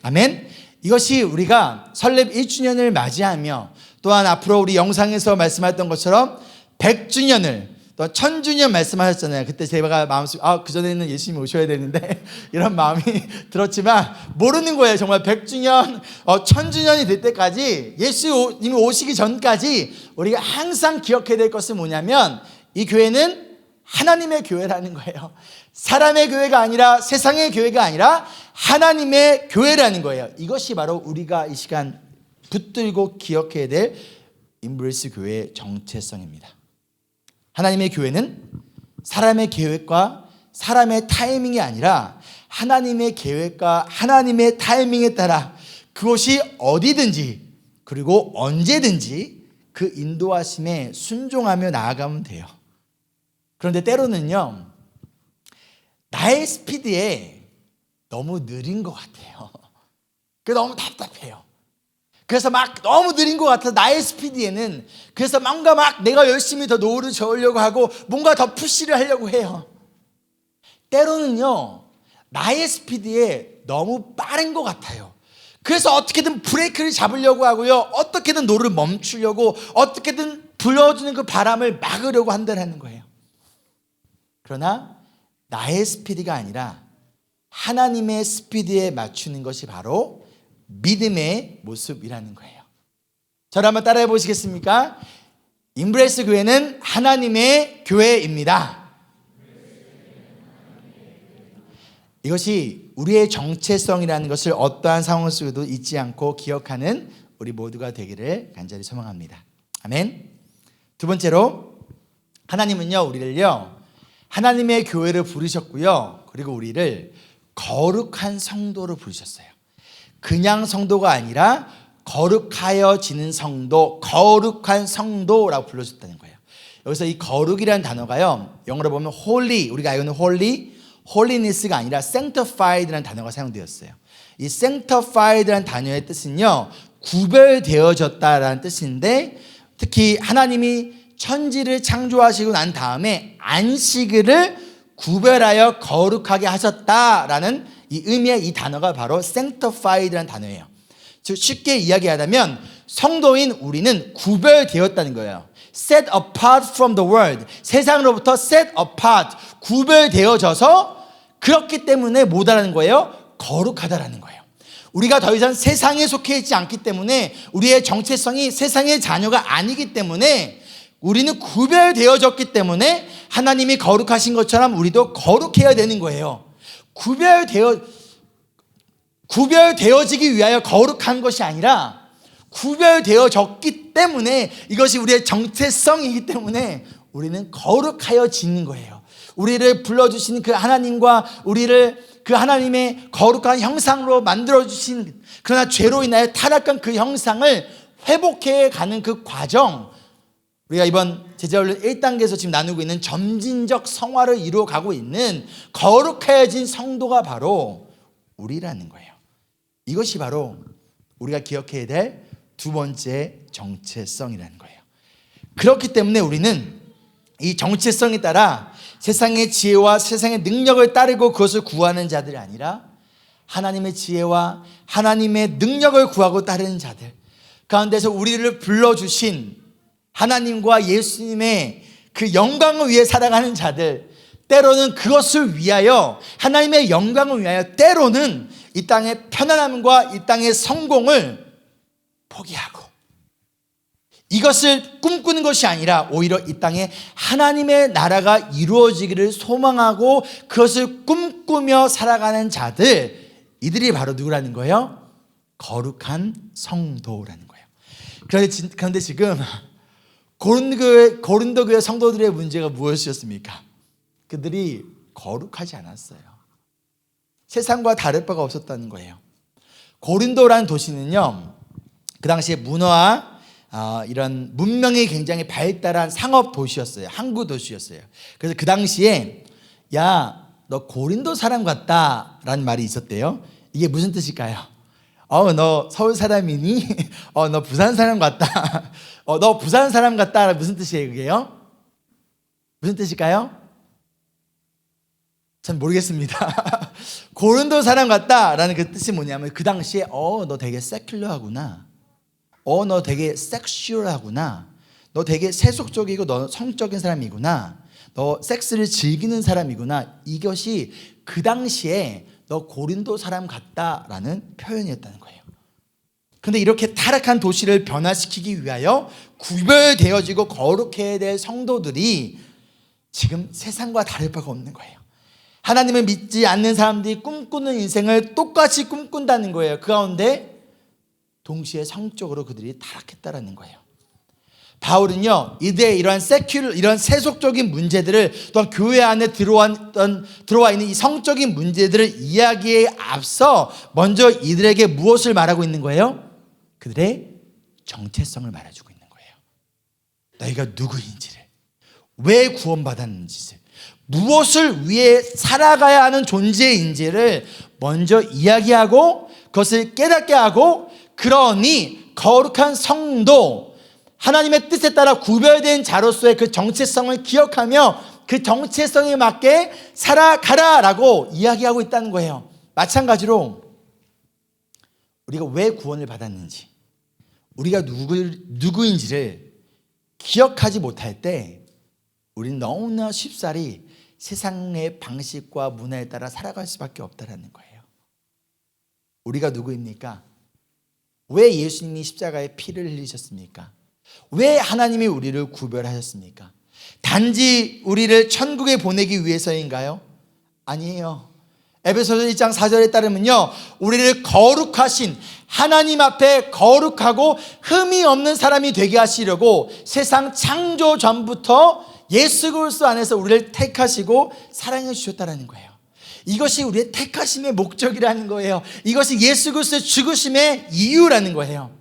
E: 아멘. 이것이 우리가 설렙 1주년을 맞이하며 또한 앞으로 우리 영상에서 말씀하셨던 것처럼 100주년을 또 1000주년 말씀하셨잖아요. 그때 제가 마음속에 그전에는 예수님이 오셔야 되는데 이런 마음이 들었지만 모르는 거예요. 정말 100주년, 1000주년이 될 때까지, 예수님이 오시기 전까지 우리가 항상 기억해야 될 것은 뭐냐면 이 교회는 하나님의 교회라는 거예요. 사람의 교회가 아니라, 세상의 교회가 아니라 하나님의 교회라는 거예요. 이것이 바로 우리가 이 시간 붙들고 기억해야 될 인브레스 교회의 정체성입니다. 하나님의 교회는 사람의 계획과 사람의 타이밍이 아니라 하나님의 계획과 하나님의 타이밍에 따라 그것이 어디든지 그리고 언제든지 그 인도하심에 순종하며 나아가면 돼요. 그런데 때로는요 나의 스피드에 너무 느린 것 같아요. 그게 너무 답답해요. 그래서 막 너무 느린 것 같아서 나의 스피드에는, 그래서 뭔가 막 내가 열심히 더 노를 저으려고 하고 뭔가 더 푸시를 하려고 해요. 때로는요 나의 스피드에 너무 빠른 것 같아요. 그래서 어떻게든 브레이크를 잡으려고 하고요, 어떻게든 노를 멈추려고, 어떻게든 불어주는 그 바람을 막으려고 한다는 거예요. 그러나 나의 스피드가 아니라 하나님의 스피드에 맞추는 것이 바로 믿음의 모습이라는 거예요. 저를 한번 따라해 보시겠습니까? 인브레스 교회는 하나님의 교회입니다. 이것이 우리의 정체성이라는 것을 어떠한 상황 속에도 잊지 않고 기억하는 우리 모두가 되기를 간절히 소망합니다. 아멘. 두 번째로, 하나님은요 우리를요 하나님의 교회를 부르셨고요, 그리고 우리를 거룩한 성도로 부르셨어요. 그냥 성도가 아니라 거룩하여지는 성도, 거룩한 성도라고 불러줬다는 거예요. 여기서 이 거룩이라는 단어가요 영어로 보면 holy, 우리가 알고 있는 holiness가 아니라 sanctified라는 단어가 사용되었어요. 이 sanctified라는 단어의 뜻은요 구별되어졌다라는 뜻인데, 특히 하나님이 천지를 창조하시고 난 다음에 안식일을 구별하여 거룩하게 하셨다라는 이 의미의 이 단어가 바로 sanctified라는 단어예요. 즉 쉽게 이야기하자면 성도인 우리는 구별되었다는 거예요. set apart from the world, 세상으로부터 set apart, 구별되어져서, 그렇기 때문에 뭐다라는 거예요? 거룩하다라는 거예요. 우리가 더 이상 세상에 속해 있지 않기 때문에, 우리의 정체성이 세상의 자녀가 아니기 때문에, 우리는 구별되어졌기 때문에 하나님이 거룩하신 것처럼 우리도 거룩해야 되는 거예요. 구별되어지기 위하여 거룩한 것이 아니라 구별되어졌기 때문에, 이것이 우리의 정체성이기 때문에 우리는 거룩하여지는 거예요. 우리를 불러주시는 그 하나님과 우리를 그 하나님의 거룩한 형상으로 만들어주신, 그러나 죄로 인하여 타락한 그 형상을 회복해 가는 그 과정, 우리가 이번 제자훈련 1단계에서 지금 나누고 있는 점진적 성화를 이루어 가고 있는 거룩해진 성도가 바로 우리라는 거예요. 이것이 바로 우리가 기억해야 될 두 번째 정체성이라는 거예요. 그렇기 때문에 우리는 이 정체성에 따라 세상의 지혜와 세상의 능력을 따르고 그것을 구하는 자들이 아니라 하나님의 지혜와 하나님의 능력을 구하고 따르는 자들 가운데서 우리를 불러주신 하나님과 예수님의 그 영광을 위해 살아가는 자들, 때로는 그것을 위하여, 하나님의 영광을 위하여 때로는 이 땅의 편안함과 이 땅의 성공을 포기하고 이것을 꿈꾸는 것이 아니라 오히려 이 땅에 하나님의 나라가 이루어지기를 소망하고 그것을 꿈꾸며 살아가는 자들, 이들이 바로 누구라는 거예요? 거룩한 성도라는 거예요. 그런데 지금 고린도 교회 성도들의 문제가 무엇이었습니까? 그들이 거룩하지 않았어요. 세상과 다를 바가 없었다는 거예요. 고린도라는 도시는요, 그 당시에 문화와 이런 문명이 굉장히 발달한 상업 도시였어요. 항구 도시였어요. 그래서 그 당시에 야, 너 고린도 사람 같다 라는 말이 있었대요. 이게 무슨 뜻일까요? 너 서울 사람이니? 너 부산 사람 같다. 너 부산 사람 같다. 무슨 뜻이에요, 그게요? 무슨 뜻일까요? 전 모르겠습니다. 고린도 사람 같다라는 그 뜻이 뭐냐면 그 당시에 너 되게 세큘러하구나. 너 되게 섹슈얼하구나. 너 되게 세속적이고 너 성적인 사람이구나. 너 섹스를 즐기는 사람이구나. 이것이 그 당시에 너 고린도 사람 같다라는 표현이었다는 거예요. 그런데 이렇게 타락한 도시를 변화시키기 위하여 구별되어지고 거룩해야 될 성도들이 지금 세상과 다를 바가 없는 거예요. 하나님을 믿지 않는 사람들이 꿈꾸는 인생을 똑같이 꿈꾼다는 거예요. 그 가운데 동시에 성적으로 그들이 타락했다라는 거예요. 바울은요, 이들의 이러한 이런 세속적인 문제들을 또 교회 안에 들어와 있는 이 성적인 문제들을 이야기에 앞서 먼저 이들에게 무엇을 말하고 있는 거예요? 그들의 정체성을 말해주고 있는 거예요. 너희가 누구인지를, 왜 구원받았는지를, 무엇을 위해 살아가야 하는 존재인지를 먼저 이야기하고 그것을 깨닫게 하고, 그러니 거룩한 성도, 하나님의 뜻에 따라 구별된 자로서의 그 정체성을 기억하며 그 정체성에 맞게 살아가라라고 이야기하고 있다는 거예요. 마찬가지로 우리가 왜 구원을 받았는지, 우리가 누구인지를 기억하지 못할 때 우리는 너무나 쉽사리 세상의 방식과 문화에 따라 살아갈 수밖에 없다는 거예요. 우리가 누구입니까? 왜 예수님이 십자가에 피를 흘리셨습니까? 왜 하나님이 우리를 구별하셨습니까? 단지 우리를 천국에 보내기 위해서인가요? 아니에요. 에베소서 1장 4절에 따르면요, 우리를 거룩하신 하나님 앞에 거룩하고 흠이 없는 사람이 되게 하시려고 세상 창조 전부터 예수 그리스도 안에서 우리를 택하시고 사랑해 주셨다는 거예요. 이것이 우리의 택하심의 목적이라는 거예요. 이것이 예수 그리스도의 죽으심의 이유라는 거예요.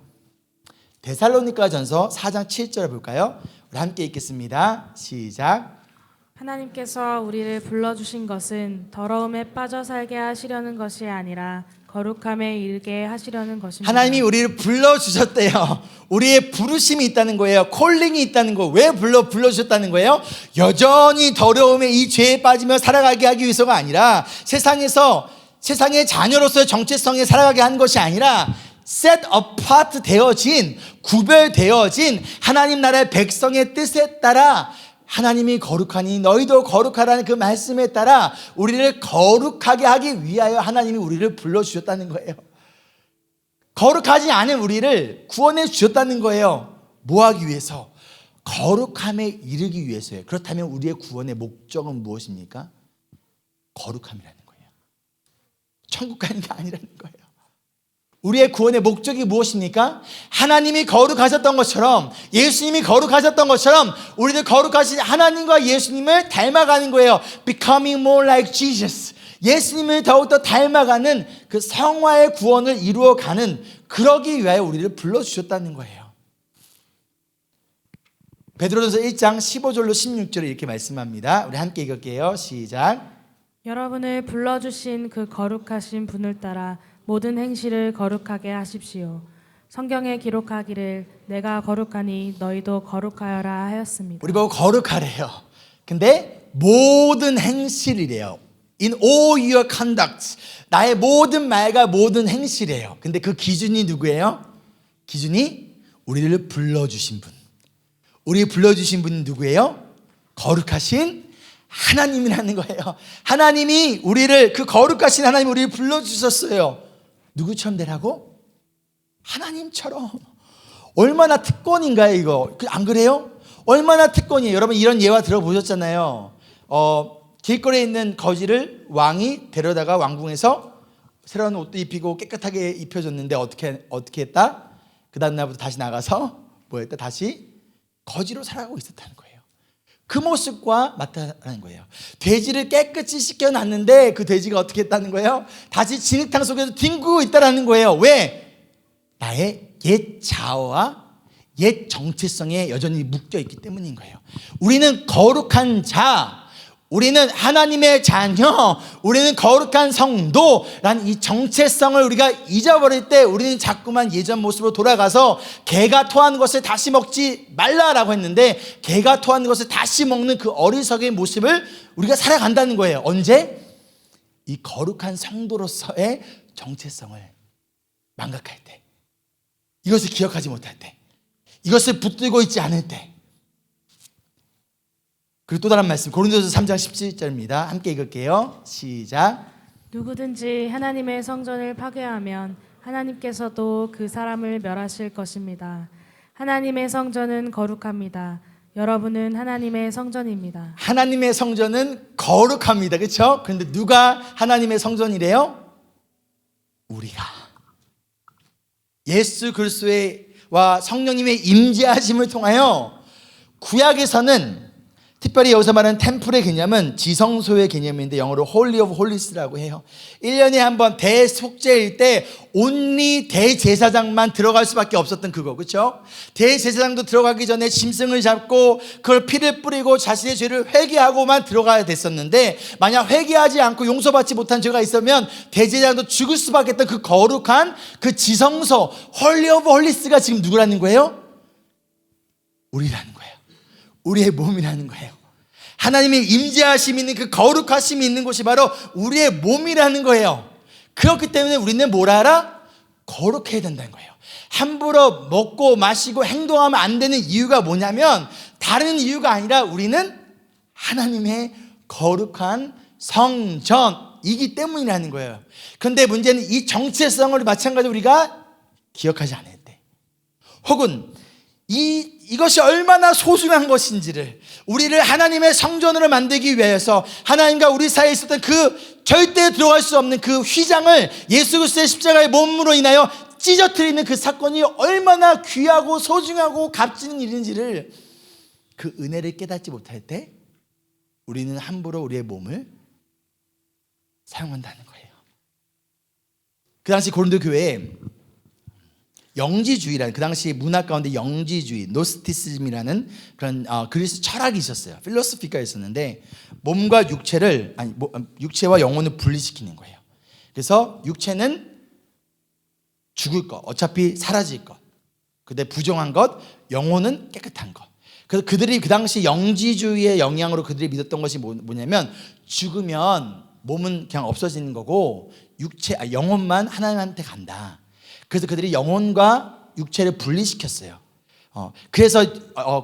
E: 데살로니가전서 4장 7절을 볼까요? 우리 함께 읽겠습니다. 시작.
F: 하나님께서 우리를 불러주신 것은 더러움에 빠져 살게 하시려는 것이 아니라 거룩함에 이르게 하시려는 것입니다.
E: 하나님이 우리를 불러주셨대요. 우리의 부르심이 있다는 거예요. 콜링이 있다는 거. 왜 불러주셨다는 거예요? 여전히 더러움에 이 죄에 빠지며 살아가게 하기 위해서가 아니라, 세상의 자녀로서의 정체성에 살아가게 하는 것이 아니라 set apart 되어진, 구별되어진 하나님 나라의 백성의 뜻에 따라 하나님이 거룩하니 너희도 거룩하라는 그 말씀에 따라 우리를 거룩하게 하기 위하여 하나님이 우리를 불러주셨다는 거예요. 거룩하지 않은 우리를 구원해 주셨다는 거예요. 뭐 하기 위해서? 거룩함에 이르기 위해서예요. 그렇다면 우리의 구원의 목적은 무엇입니까? 거룩함이라는 거예요. 천국 가는 게 아니라는 거예요. 우리의 구원의 목적이 무엇입니까? 하나님이 거룩하셨던 것처럼, 예수님이 거룩하셨던 것처럼 우리들 거룩하신 하나님과 예수님을 닮아가는 거예요. Becoming more like Jesus. 예수님을 더욱더 닮아가는 그 성화의 구원을 이루어가는, 그러기 위하여 우리를 불러주셨다는 거예요. 베드로전서 1장 15절로 16절에 이렇게 말씀합니다. 우리 함께 읽을게요. 시작.
F: 여러분을 불러주신 그 거룩하신 분을 따라 모든 행실을 거룩하게 하십시오. 성경에 기록하기를 내가 거룩하니 너희도 거룩하여라 하였습니다.
E: 우리 보고 거룩하래요. 근데 모든 행실이래요. In all your conduct. 나의 모든 말과 모든 행실이에요. 근데 그 기준이 누구예요? 기준이 우리를 불러주신 분. 우리 불러주신 분은 누구예요? 거룩하신 하나님이라는 거예요. 하나님이 우리를, 그 거룩하신 하나님이 우리를 불러주셨어요. 누구처럼 되라고? 하나님처럼. 얼마나 특권인가요, 이거? 안 그래요? 얼마나 특권이에요. 여러분 이런 예화 들어보셨잖아요. 길거리에 있는 거지를 왕이 데려다가 왕궁에서 새로운 옷도 입히고 깨끗하게 입혀줬는데 어떻게 했다? 그 다음 날부터 다시 나가서 뭐 했다? 다시 거지로 살아가고 있었다는 거예요. 그 모습과 맞다라는 거예요. 돼지를 깨끗이 씻겨놨는데 그 돼지가 어떻게 했다는 거예요? 다시 진흙탕 속에서 뒹구고 있다는 거예요. 왜? 나의 옛 자아와 옛 정체성에 여전히 묶여있기 때문인 거예요. 우리는 거룩한 자, 우리는 하나님의 자녀, 우리는 거룩한 성도라는 이 정체성을 우리가 잊어버릴 때 우리는 자꾸만 예전 모습으로 돌아가서 개가 토하는 것을 다시 먹지 말라라고 했는데 개가 토하는 것을 다시 먹는 그 어리석의 모습을 우리가 살아간다는 거예요. 언제? 이 거룩한 성도로서의 정체성을 망각할 때, 이것을 기억하지 못할 때, 이것을 붙들고 있지 않을 때. 그리고 또 다른 말씀, 고린도서 3장 17절입니다. 함께 읽을게요. 시작.
F: 누구든지 하나님의 성전을 파괴하면 하나님께서도 그 사람을 멸하실 것입니다. 하나님의 성전은 거룩합니다. 여러분은 하나님의 성전입니다.
E: 하나님의 성전은 거룩합니다. 그렇죠? 그런데 누가 하나님의 성전이래요? 우리가. 예수 그리스도와 성령님의 임재하심을 통하여 구약에서는 특별히 여기서 말하는 템플의 개념은 지성소의 개념인데 영어로 Holy of Holies라고 해요. 1년에 한 번 대속죄일 때 온리 대제사장만 들어갈 수밖에 없었던 그거, 그렇죠? 대제사장도 들어가기 전에 짐승을 잡고 그걸 피를 뿌리고 자신의 죄를 회개하고만 들어가야 됐었는데 만약 회개하지 않고 용서받지 못한 죄가 있으면 대제사장도 죽을 수밖에 없던 그 거룩한 그 지성소 Holy of Holies가 지금 누구라는 거예요? 우리라는 거예요. 우리의 몸이라는 거예요. 하나님의 임재하심이 있는 그 거룩하심이 있는 곳이 바로 우리의 몸이라는 거예요. 그렇기 때문에 우리는 뭘 알아? 거룩해야 된다는 거예요. 함부로 먹고 마시고 행동하면 안 되는 이유가 뭐냐면 다른 이유가 아니라 우리는 하나님의 거룩한 성전이기 때문이라는 거예요. 그런데 문제는 이 정체성을 마찬가지로 우리가 기억하지 않을 때, 혹은 이것이 얼마나 소중한 것인지를, 우리를 하나님의 성전으로 만들기 위해서 하나님과 우리 사이에 있었던 그 절대 들어갈 수 없는 그 휘장을 예수 그리스도의 십자가의 몸으로 인하여 찢어뜨리는 그 사건이 얼마나 귀하고 소중하고 값지는 일인지를, 그 은혜를 깨닫지 못할 때 우리는 함부로 우리의 몸을 사용한다는 거예요. 그 당시 고린도 교회에 영지주의라는, 그 당시 문화 가운데 영지주의, 노스티시즘이라는 그런 그리스 철학이 있었어요. 필로소피가 있었는데 몸과 육체를, 육체와 영혼을 분리시키는 거예요. 그래서 육체는 죽을 것, 어차피 사라질 것. 근데 부정한 것, 영혼은 깨끗한 것. 그래서 그들이 그 당시 영지주의의 영향으로 그들이 믿었던 것이 뭐냐면 죽으면 몸은 그냥 없어지는 거고 영혼만 하나님한테 간다. 그래서 그들이 영혼과 육체를 분리시켰어요. 그래서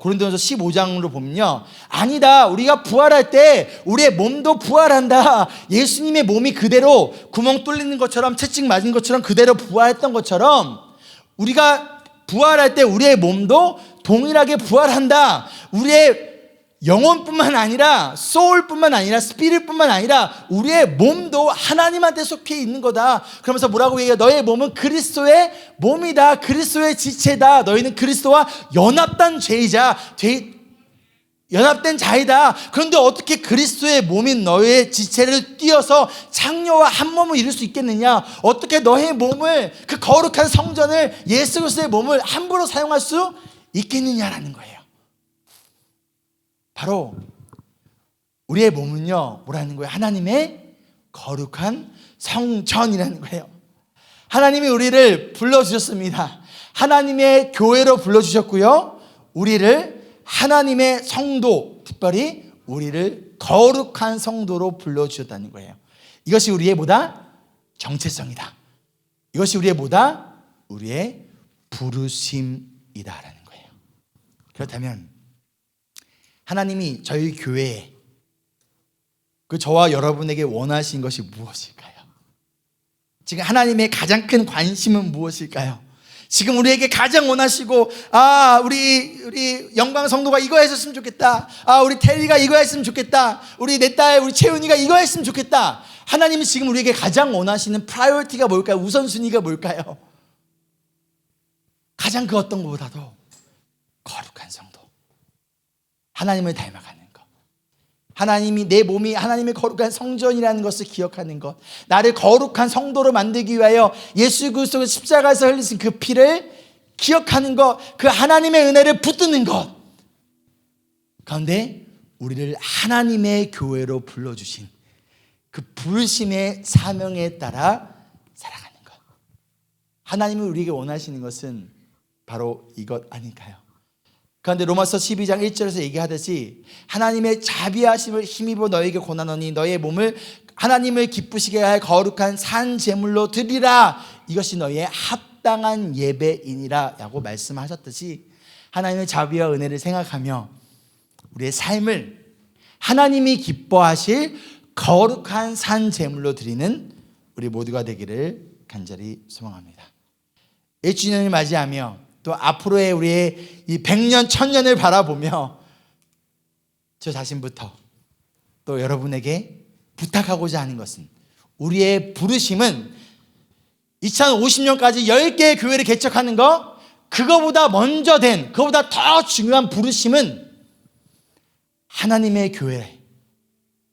E: 고린도전서 15장으로 보면요, 아니다, 우리가 부활할 때 우리의 몸도 부활한다. 예수님의 몸이 그대로 구멍 뚫리는 것처럼 채찍 맞은 것처럼 그대로 부활했던 것처럼 우리가 부활할 때 우리의 몸도 동일하게 부활한다. 우리의 영혼뿐만 아니라 소울뿐만 아니라 스피릿뿐만 아니라 우리의 몸도 하나님한테 속해 있는 거다. 그러면서 뭐라고 얘기해요? 너의 몸은 그리스도의 몸이다. 그리스도의 지체다. 너희는 그리스도와 연합된 자이다. 그런데 어떻게 그리스도의 몸인 너의 지체를 띄어서 창녀와 한 몸을 이룰 수 있겠느냐? 어떻게 너의 몸을, 그 거룩한 성전을, 예수 그리스도의 몸을 함부로 사용할 수 있겠느냐라는 거예요. 바로 우리의 몸은요, 뭐라는 거예요? 하나님의 거룩한 성전이라는 거예요. 하나님이 우리를 불러주셨습니다. 하나님의 교회로 불러주셨고요, 우리를 하나님의 성도, 특별히 우리를 거룩한 성도로 불러주셨다는 거예요. 이것이 우리의 뭐다? 정체성이다. 이것이 우리의 뭐다? 우리의 부르심이다라는 거예요. 그렇다면 하나님이 저희 교회에 그 저와 여러분에게 원하신 것이 무엇일까요? 지금 하나님의 가장 큰 관심은 무엇일까요? 지금 우리에게 가장 원하시고, 우리 영광 성도가 이거 했었으면 좋겠다. 우리 테리가 이거 했으면 좋겠다. 우리 내 딸, 우리 채윤이가 이거 했으면 좋겠다. 하나님이 지금 우리에게 가장 원하시는 프라이어티가 뭘까요? 우선순위가 뭘까요? 가장 그 어떤 것보다도 거룩한 성도, 하나님을 닮아가는 것, 하나님이 내 몸이 하나님의 거룩한 성전이라는 것을 기억하는 것, 나를 거룩한 성도로 만들기 위하여 예수 그리스도의 십자가에서 흘리신 그 피를 기억하는 것, 그 하나님의 은혜를 붙드는 것 가운데 우리를 하나님의 교회로 불러주신 그 부르심의 사명에 따라 살아가는 것, 하나님이 우리에게 원하시는 것은 바로 이것 아닐까요? 그런데 로마서 12장 1절에서 얘기하듯이 하나님의 자비하심을 힘입어 너에게 권하노니 너의 몸을 하나님을 기쁘시게 할 거룩한 산 제물로 드리라, 이것이 너의 합당한 예배이니라 라고 말씀하셨듯이, 하나님의 자비와 은혜를 생각하며 우리의 삶을 하나님이 기뻐하실 거룩한 산 제물로 드리는 우리 모두가 되기를 간절히 소망합니다. 1주년을 맞이하며 또 앞으로의 우리의 이 100년, 1000년을 바라보며 저 자신부터 또 여러분에게 부탁하고자 하는 것은, 우리의 부르심은 2050년까지 10개의 교회를 개척하는 것, 그거보다 먼저 된, 그거보다 더 중요한 부르심은 하나님의 교회,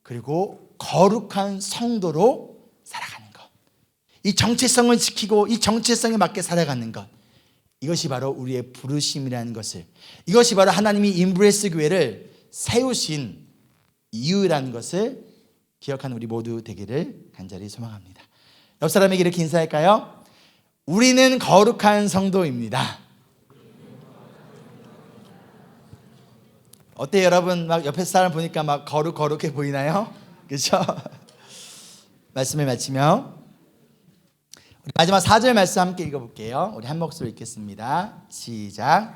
E: 그리고 거룩한 성도로 살아가는 것, 이 정체성을 지키고 이 정체성에 맞게 살아가는 것, 이것이 바로 우리의 부르심이라는 것을, 이것이 바로 하나님이 임브레스 교회를 세우신 이유라는 것을 기억하는 우리 모두 되기를 간절히 소망합니다. 옆 사람에게 이렇게 인사할까요? 우리는 거룩한 성도입니다. 어때요 여러분? 막 옆에 사람 보니까 막 거룩해 보이나요? 그렇죠? 말씀을 마치며 우리 마지막 4절 말씀 함께 읽어볼게요. 우리 한 목소리 읽겠습니다. 시작.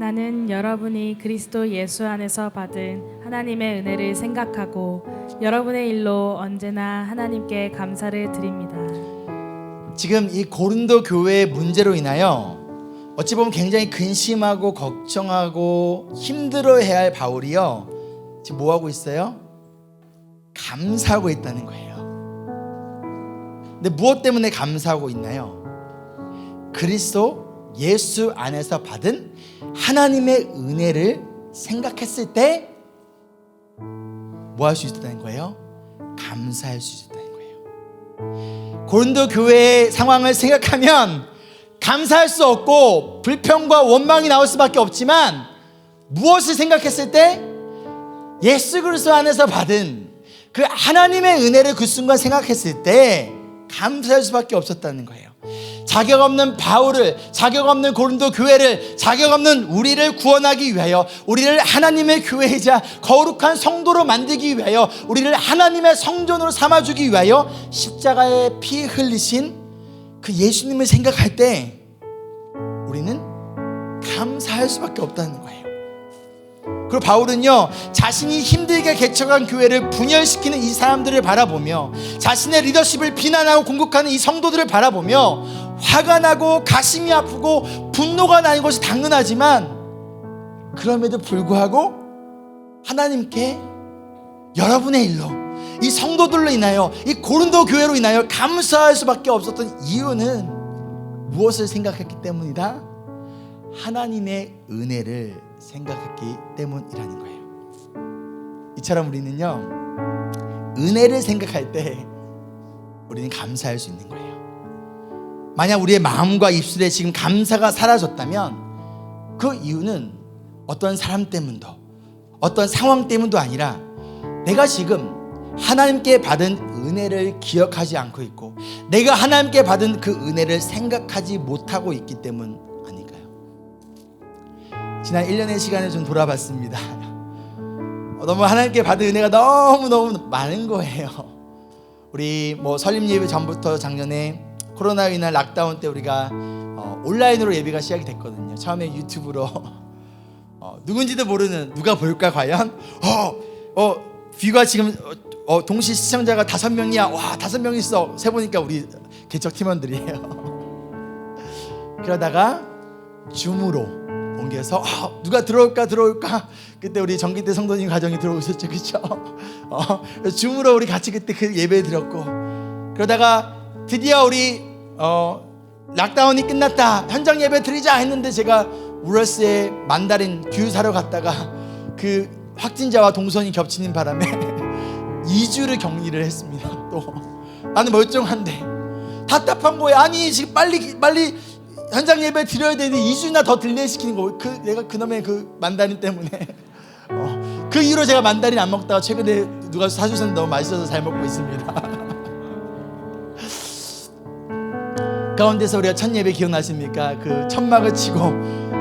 F: 나는 여러분이 그리스도 예수 안에서 받은 하나님의 은혜를 생각하고 여러분의 일로 언제나 하나님께 감사를 드립니다.
E: 지금 이 고린도 교회의 문제로 인하여 어찌 보면 굉장히 근심하고 걱정하고 힘들어해야 할 바울이요, 지금 뭐하고 있어요? 감사하고 있다는 거예요. 근데 무엇 때문에 감사하고 있나요? 그리스도 예수 안에서 받은 하나님의 은혜를 생각했을 때 뭐 할 수 있었다는 거예요? 감사할 수 있었다는 거예요. 고린도 교회의 상황을 생각하면 감사할 수 없고 불평과 원망이 나올 수밖에 없지만, 무엇을 생각했을 때? 예수 그리스도 안에서 받은 그 하나님의 은혜를 그 순간 생각했을 때 감사할 수밖에 없었다는 거예요. 자격 없는 바울을, 자격 없는 고린도 교회를, 자격 없는 우리를 구원하기 위하여, 우리를 하나님의 교회이자 거룩한 성도로 만들기 위하여, 우리를 하나님의 성전으로 삼아주기 위하여 십자가에 피 흘리신 그 예수님을 생각할 때 우리는 감사할 수밖에 없다는 거예요. 그리고 바울은요, 자신이 힘들게 개척한 교회를 분열시키는 이 사람들을 바라보며, 자신의 리더십을 비난하고 공격하는 이 성도들을 바라보며 화가 나고 가슴이 아프고 분노가 나는 것이 당연하지만, 그럼에도 불구하고 하나님께 여러분의 일로, 이 성도들로 인하여, 이 고린도 교회로 인하여 감사할 수밖에 없었던 이유는 무엇을 생각했기 때문이다? 하나님의 은혜를 생각했기 때문이라는 거예요. 이처럼 우리는요, 은혜를 생각할 때 우리는 감사할 수 있는 거예요. 만약 우리의 마음과 입술에 지금 감사가 사라졌다면 그 이유는 어떤 사람 때문도, 어떤 상황 때문도 아니라 내가 지금 하나님께 받은 은혜를 기억하지 않고 있고 내가 하나님께 받은 그 은혜를 생각하지 못하고 있기 때문 아닐까요? 지난 1년의 시간을 좀 돌아봤습니다. 너무 하나님께 받은 은혜가 너무너무 많은 거예요. 우리 설림 예배 전부터 작년에 코로나로 인한 락다운 때 우리가 온라인으로 예배가 시작이 됐거든요. 처음에 유튜브로 누군지도 모르는 누가 볼까 과연 뷰가 지금 동시 시청자가 5명이야. 와 5명 있어. 세보니까 우리 개척 팀원들이에요. 그러다가 줌으로 옮겨서 누가 들어올까 그때 우리 전기대 성도님 가정이 들어오셨죠, 그렇죠? 줌으로 우리 같이 그때 그 예배 드렸고 그러다가 드디어 우리 락다운이 끝났다 현장 예배 드리자 했는데 제가 우러스에 만다린 귤 사러 갔다가 그 확진자와 동선이 겹치는 바람에 2주를 격리를 했습니다. 또 나는 멀쩡한데 답답한 거예요. 아니 지금 빨리 현장 예배 드려야 되는데 2주나 더 딜레이 시키는 거. 내가 그놈의 그 만다린 때문에 그 이후로 제가 만다린 안 먹다가 최근에 누가 사주셨는데 너무 맛있어서 잘 먹고 있습니다. 가운데서 우리가 첫 예배 기억나십니까? 그 천막을 치고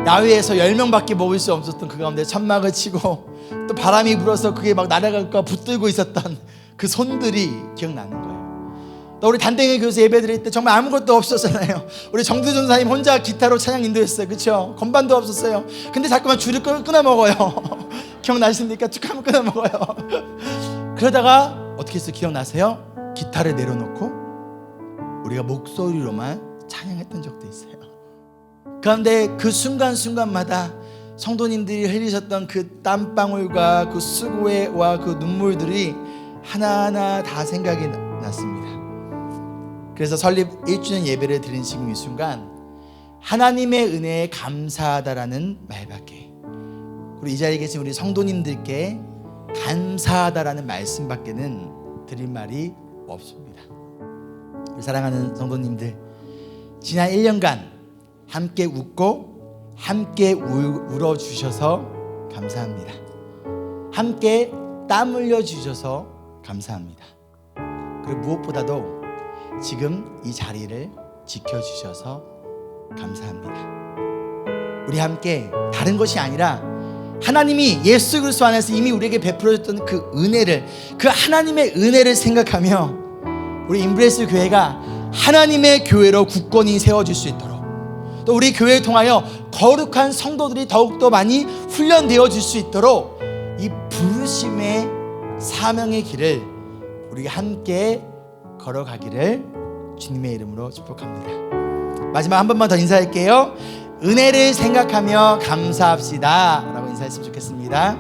E: 야외에서 10명밖에 먹을 수 없었던 그 가운데 천막을 치고 또 바람이 불어서 그게 막 날아갈까 붙들고 있었던 그 손들이 기억나는 거예요. 또 우리 단땡이 교회에서 예배 드릴 때 정말 아무것도 없었잖아요. 우리 정두 전사님 혼자 기타로 찬양 인도했어요. 그렇죠? 건반도 없었어요. 근데 자꾸만 줄을 끊어 먹어요. 기억나십니까? 쭉 하면 끊어 먹어요. 그러다가 어떻게 했어요? 기억나세요? 기타를 내려놓고 우리가 목소리로만 찬양했던 적도 있어요. 그런데 그 순간순간마다 성도님들이 흘리셨던 그 땀방울과 그 수고와 그 눈물들이 하나하나 다 생각이 났습니다. 그래서 설립 1주년 예배를 드린 지금 이 순간 하나님의 은혜에 감사하다라는 말밖에, 그리고 이 자리에 계신 우리 성도님들께 감사하다라는 말씀밖에는 드릴 말이 없습니다. 우리 사랑하는 성도님들, 지난 1년간 함께 웃고 함께 울어주셔서 감사합니다. 함께 땀 흘려주셔서 감사합니다. 그리고 무엇보다도 지금 이 자리를 지켜주셔서 감사합니다. 우리 함께 다른 것이 아니라 하나님이 예수 그리스도 안에서 이미 우리에게 베풀어줬던 그 은혜를, 그 하나님의 은혜를 생각하며 우리 인브레스 교회가 하나님의 교회로 굳건히 세워질 수 있도록, 또 우리 교회를 통하여 거룩한 성도들이 더욱더 많이 훈련되어질 수 있도록 이 부르심의 사명의 길을 우리가 함께 걸어가기를 주님의 이름으로 축복합니다. 마지막 한 번만 더 인사할게요. 은혜를 생각하며 감사합시다 라고 인사했으면 좋겠습니다.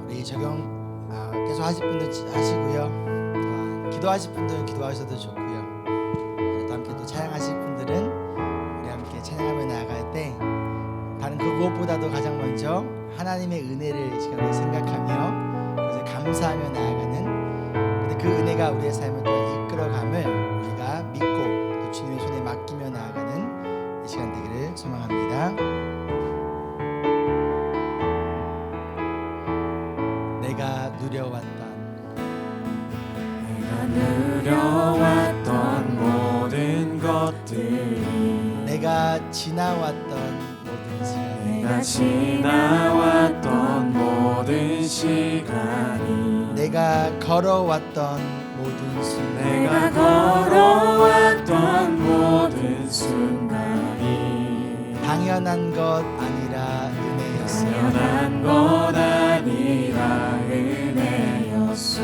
E: 우리 적용 계속 하실 분들 하시고요. 기도하실 분들은 기도하셔도 좋고요. 또 함께 또 찬양하실 분들은 우리 함께 찬양하며 나아갈 때 다른 그 무엇보다도 가장 먼저 하나님의 은혜를 시간에 생각하며 그것을 감사하며 나아가는, 근데 그 은혜가 우리의 삶을 또 이끌어감을 우리가 믿고 또 주님의 손에 맡기며 나아가는 이 시간 되기를 소망합니다. 내가 누려왔던 모든 것들이, 내가 지나왔던 모든 시간이, 내가 걸어왔던 모든 순간이 당연한 것 아니라 은혜였어.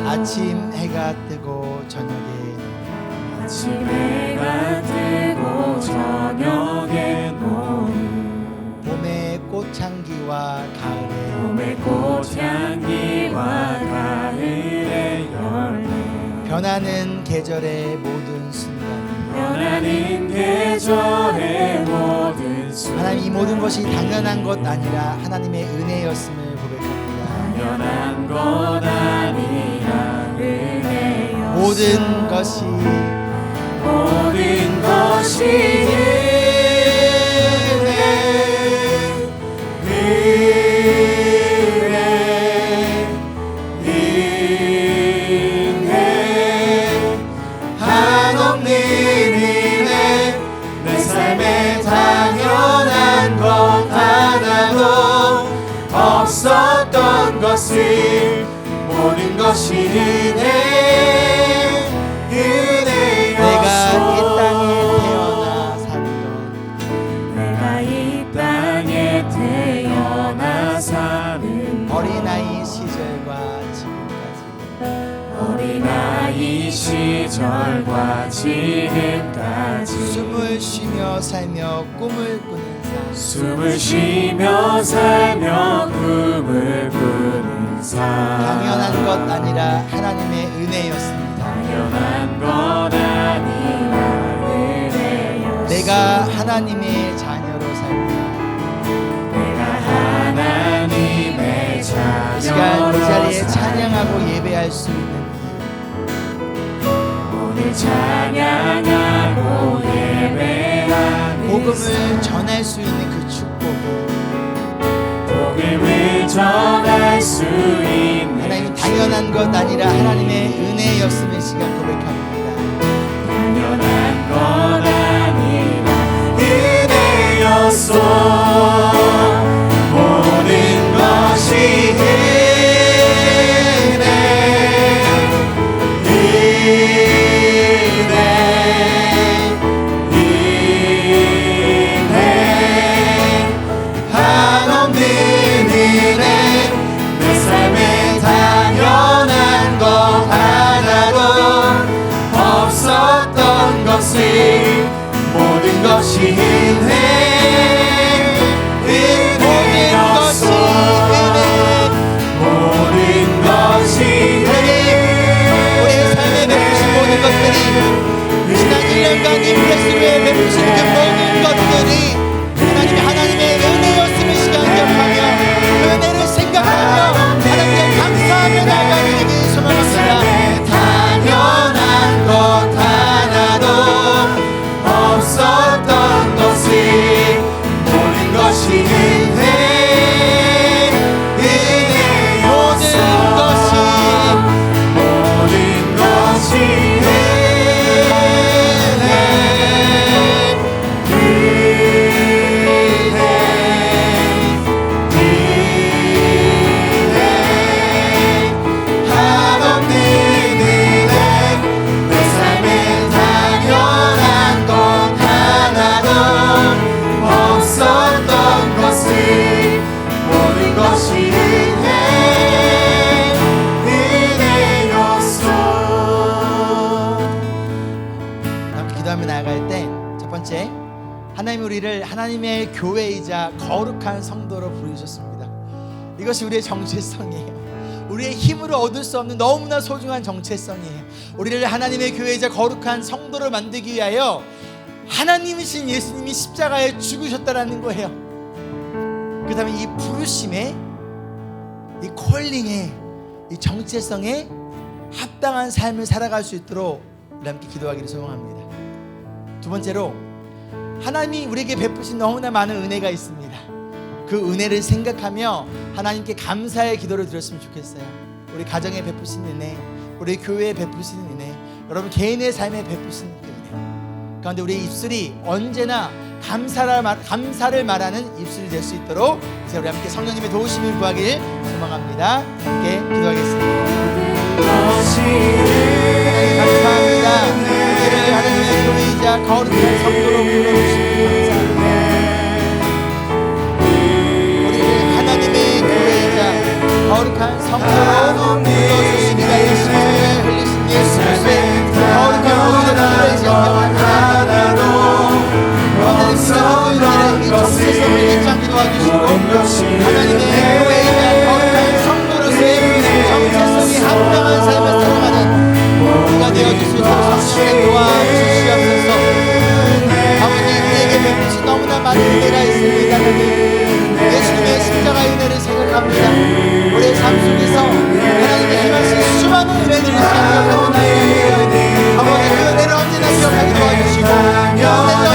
E: 아침 해가 뜨고 저녁에 노을, 봄의 꽃향기와 가을의 열매, 변하는 계절의 모든 순간, 하나님 이 모든 것이 당연한 것 아니라 하나님의 은혜였음을 고백합니다. 모든 것이 한없는 은혜 내 삶에 당연한 것 하나도 없었던 것을 모든 것이 은혜 은혜였소. 내가 이 땅에 태어나 사는 어린아이 시절과 지금까지 숨을 쉬며 살며 꿈을 꾸는 삶 당연한 것 아니라 하나님의 은혜였습니다. 내가 하나님의 자녀로 살며 이 시간 이 자리에 찬양하고 예배할 수 있는 복음을 전할 수 있는 그 축복이 하나님 당연한 것 아니라 하나님의 은혜였음을 시간 고백합니다. 당연한 것 아니라 은혜였소. 모든 것이 모든 것이 은혜 은혜였소. 모든 것이 은혜 우리의 삶에 베푸신 모든 것들이 지난 1년간 임패스에 베푸신 그 모든 것들이 하나님의 은혜였음을 시간 기억하며 그 은혜를 생각하며 하나님께 감사하며 나아가는 소망합니다. 당연한 것 하나도 없었던 것을 모든 것이 은혜 은혜였소. 모든 것이 하나님 우리를 하나님의 교회이자 거룩한 성도로 부르셨습니다. 이것이 우리의 정체성이에요. 우리의 힘으로 얻을 수 없는 너무나 소중한 정체성이에요. 우리를 하나님의 교회이자 거룩한 성도로 만들기 위하여 하나님이신 예수님이 십자가에 죽으셨다라는 거예요. 그 다음에 이 부르심에, 이 콜링에, 이 정체성에 합당한 삶을 살아갈 수 있도록 우리 함께 기도하기를 소망합니다. 두 번째로 하나님이 우리에게 베푸신 너무나 많은 은혜가 있습니다. 그 은혜를 생각하며 하나님께 감사의 기도를 드렸으면 좋겠어요. 우리 가정에 베푸신 은혜, 우리 교회에 베푸신 은혜, 여러분 개인의 삶에 베푸신 은혜 가운데 우리의 입술이 언제나 감사를 말하는 입술이 될 수 있도록 이제 우리 함께 성령님의 도우심을 구하길 소망합니다. 함께 기도하겠습니다. 감사합니다. 우리를 하나님의 교회이자 거룩한 성도로 불러주시니 감사합니다. 우리를 하나님의 교회이자 거룩한 성도로 불러주시니가 예수님을 흘리신 예수님의 거룩한 오히려 기도를 하나님 정체성을 잊지 도와주시고 하나님의 교회이자 거룩한 성도로서의 정체성이 합당한 삶을 살아가는 우리가 되어줄 수 있도록 성령의 도와주시옵소서. 아버지 우리에게 베푸신 너무나 많은 은혜가 있습니다. 예수님의 십자가의 은혜를 생각합니다. 우리의 삶 속에서 하나님께 행하신 수많은 은혜들을 생각합니다. 아버지 그 은혜를 언제나 기억하게 도와주시고 그 은혜를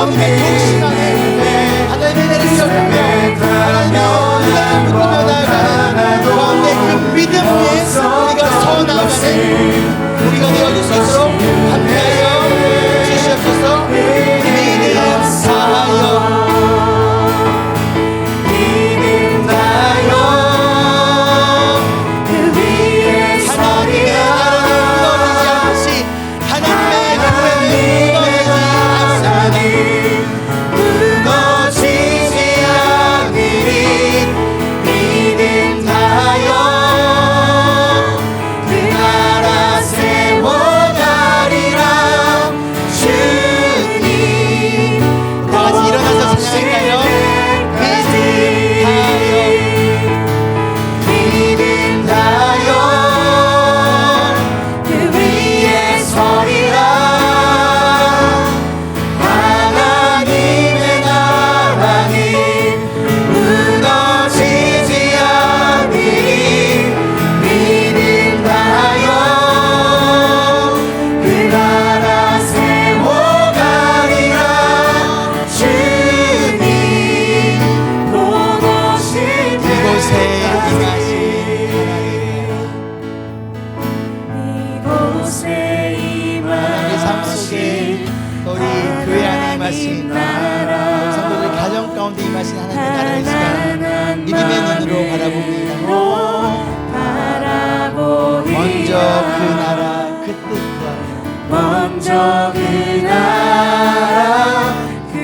E: 하나님의 독심하네 하나님의 은혜를 기억하며 하나님의 은혜를 붙들며 나아가는 가운데 그 믿음 위에서 우리가 서 나아가는 우리가 되어줄 수 있도록 함께하여 주시옵소서. 믿음 다하여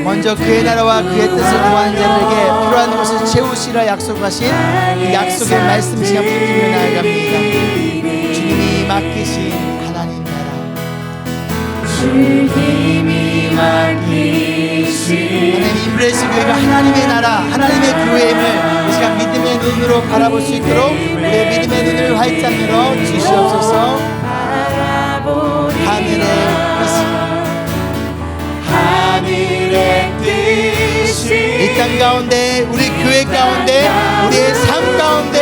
E: 먼저 그의 나라와 그의 뜻을 구하는 자들에게 필요한 것을 채우시라 약속하신 그 약속의 말씀 시간 붙들며 나아갑니다. 주님이 맡기신 하나님 나라,
D: 주님이 맡기신
E: 하나님 임브레스 교회가 하나님의 나라, 하나님의 교회임을 이 시간 믿음의 눈으로 바라볼 수 있도록 우리의 믿음의 눈을 활짝 열어 주시옵소서. 하늘의 이 땅 가운데 우리 교회 가운데 우리의 삶 가운데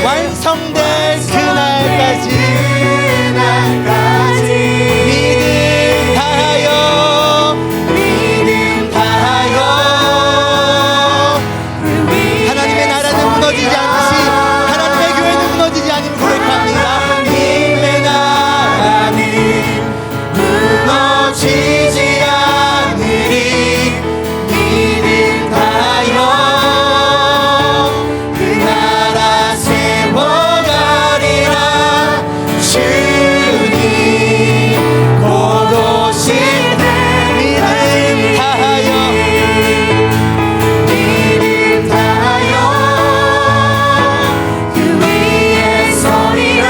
E: 완성될 그날까지 믿음 다하여 하나님의 나라는 무너지지 않듯이 하나님의 교회는 무너지지 않음을 고백합니다. 하나님의 나라는 무너지지 않으리 믿음 다하여 그 나라 세워가리라. 주님 곧 오실 때 믿음 다하여 그 위에 서리라.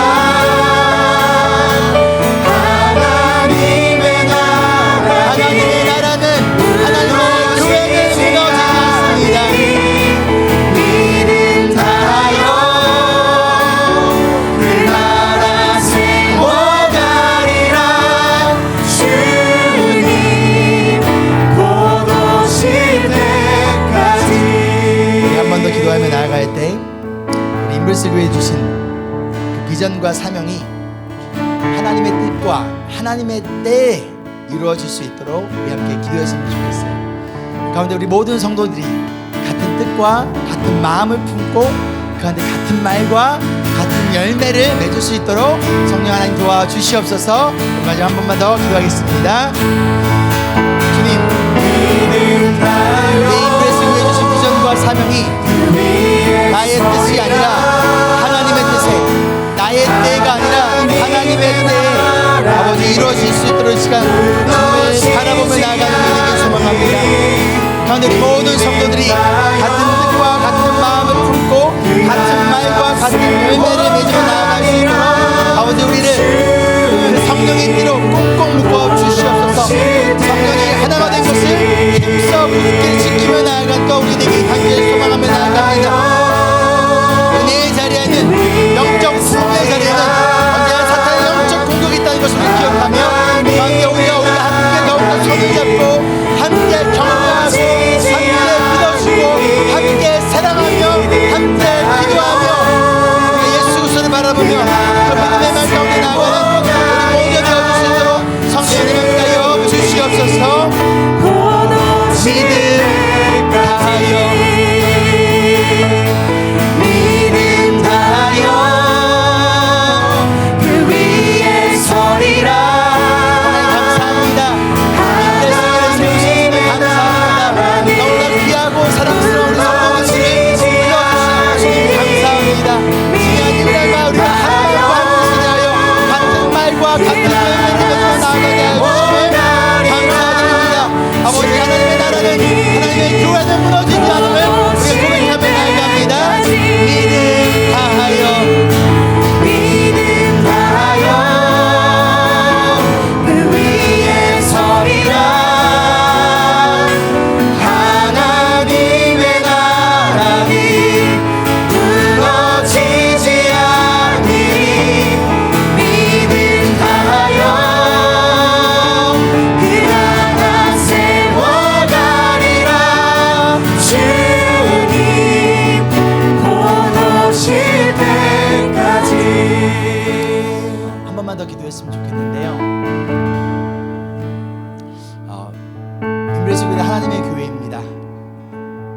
E: 하나님의 나라는 하나님의 교회는 무너지지 않습니다. 믿음 다하여 그 나라 세워가리라. 주님 곧 오실 때까지. 한 번 더 기도하며 나아갈 때 우리 임블스 교회에 주신 그 비전과 사명이 하나님의 뜻과 하나님의 때에 이루어질 수 있도록 우리 함께 기도했으면 좋겠어요. 가운데 우리 모든 성도들이 같은 뜻과 같은 마음을 품고 그 가운데 같은 말과 같은 열매를 맺을 수 있도록 성령 하나님 도와주시옵소서. 마지막 한 번만 더 기도하겠습니다. 주님, 우리 임브레스 교회에 주신 비전과 사명이 나의 뜻이 아니라 하나님의 뜻에, 나의 때가 아니라 하나님의 때에 아버지 이루어질 수 있도록 시간 주님을 바라보며 나아가는 우리에게 소망합니다. 가운데 우리 모든 성도들이 같은 뜻과 같은 마음을 품고 같은 말과 같은 열매를 맺어 나아갈 수 있도록 아버지 우리를 그 성령의 띠로 꽁꽁 묶어 주시옵소서. 성령이 하나가 된 것을 힘써 굳게 지키며 나아갈 것 우리에게 간절히 소망하며 나아갑니다. 은혜의 자리에는 영적 수분의 자리에는 언제나 사탄의 영적 공격이 있다는 것을 기억하며 가운데 우리가 함께 더욱더 손을 잡고 함께 격려하고 함께 믿어주고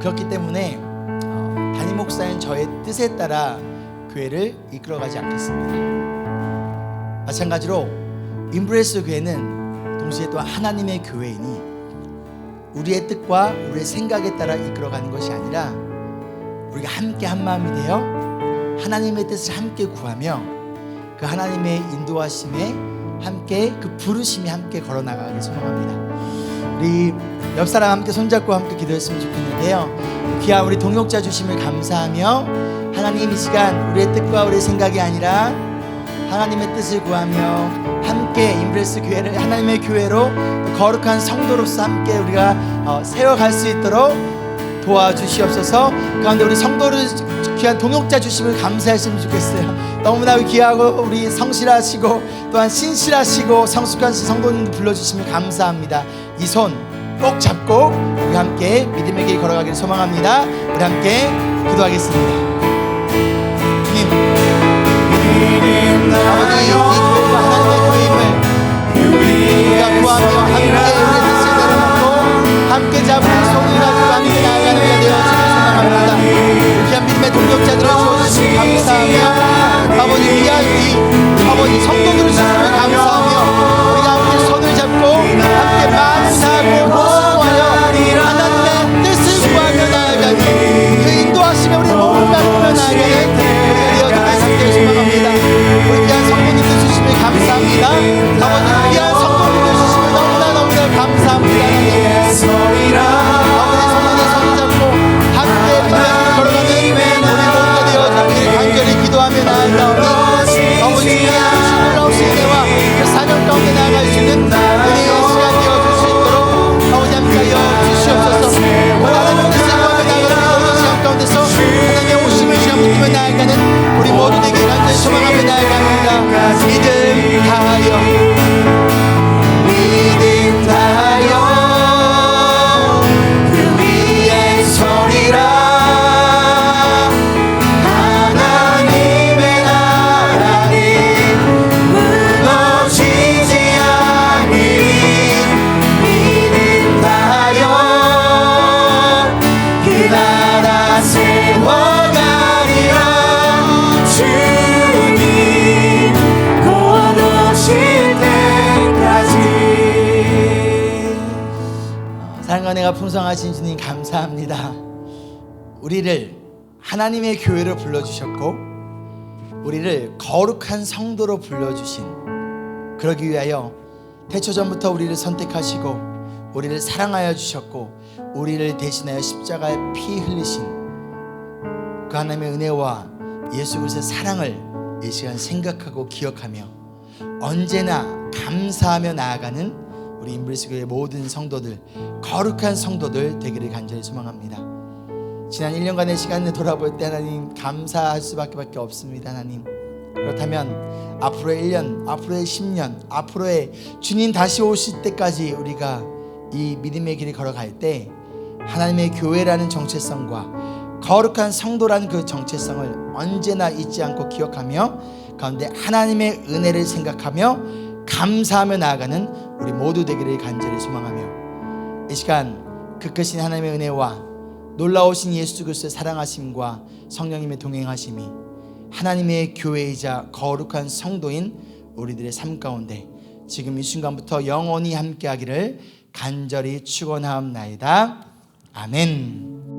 E: 그렇기 때문에 담임 목사인 저의 뜻에 따라 교회를 이끌어가지 않겠습니다. 마찬가지로 임브레스 교회는 동시에 또 하나님의 교회이니 우리의 뜻과 우리의 생각에 따라 이끌어가는 것이 아니라 우리가 함께 한 마음이 되어 하나님의 뜻을 함께 구하며 그 하나님의 인도하심에 함께 그 부르심이 함께 걸어나가길 소망합니다. 우리 옆 사람 함께 손잡고 함께 기도했으면 좋겠는데요. 귀한 우리 동역자 주심을 감사하며 하나님 이 시간 우리의 뜻과 우리의 생각이 아니라 하나님의 뜻을 구하며 함께 임브레스 교회를 하나님의 교회로 거룩한 성도로서 함께 우리가 세워갈 수 있도록 도와주시옵소서. 가운데 우리 성도를 귀한 동역자 주심을 감사했으면 좋겠어요. 너무나 귀하고 우리 성실하시고 또한 신실하시고 성숙한 성도님들 불러주심을 감사합니다. 이 손 꼭 잡고 우리 함께 믿음의 길 걸어가기를 소망합니다. 우리 함께 기도하겠습니다. 주님, 아버지 이 교회가 하나님의 교회임을 우리가 구하며 함께 우리의 뜻을 내려놓고 함께 잡은 손을 가지고 함께 나아가는 우리가 되어주시길 소망합니다. 귀한 믿음의 동역자들을 주어주시니 감사하며 아버지 귀한 이 아버지 성도들을 주시면 감사하며 우리가 함께 손을 잡고 함께 만사하고 하나님의 뜻을 구하며 나아가는 그 인도하시며 우리 몸을 가르며 나아가는 우리가 되어주길 함께 소망합니다. 우리 귀한 성도님들 주심을 감사합니다. 아버지 귀한 성도님들 주심을 너무나 감사합니다. 아버지 성도님의 손을 잡고 함께 믿음의 걸어가는 우리 모두가 되어주길 간절히 기도하며 나아가오니 아버지 귀한 주신 놀라우신 은혜와 그 사명 가운데 나아갈 수 있는 은혜의 시간 되어줄 수 있도록 아버지 함께 하여 주시옵소서. 하나님의 뜻을 구하며 나아가는 모든 시간 가운데서 하나님의 오심을 시간 붙들며 나아가는 우리 모두 되길 간절히 소망하며 나아갑니다. 믿음 다하여 그 위에 서리라. 하나님의 나라는 무너지지 않으니 믿음 다하여 그 나라 세워가리라. 주님 곧 오실 때까지. 사랑과 은혜가 풍성하신 주님 감사합니다. 우리를 하나님의 교회로 불러주셨고 우리를 거룩한 성도로 불러주신, 그러기 위하여 태초전부터 우리를 선택하시고 우리를 사랑하여 주셨고 우리를 대신하여 십자가에 피 흘리신 그 하나님의 은혜와 예수 그리스도의 사랑을 이 시간 생각하고 기억하며 언제나 감사하며 나아가는 우리 임브레스 교회 모든 성도들, 거룩한 성도들 되기를 간절히 소망합니다. 지난 1년간의 시간을 돌아볼 때 하나님 감사할 수밖에 없습니다. 하나님, 그렇다면 앞으로의 1년, 앞으로의 10년, 앞으로의 주님 다시 오실 때까지 우리가 이 믿음의 길을 걸어갈 때 하나님의 교회라는 정체성과 거룩한 성도라는 그 정체성을 언제나 잊지 않고 기억하며 가운데 하나님의 은혜를 생각하며 감사하며 나아가는 우리 모두 되기를 간절히 소망하며 이 시간 그 크신 하나님의 은혜와 놀라우신 예수 그리스도의 사랑하심과 성령님의 동행하심이 하나님의 교회이자 거룩한 성도인 우리들의 삶 가운데 지금 이 순간부터 영원히 함께하기를 간절히 축원하옵나이다. 아멘.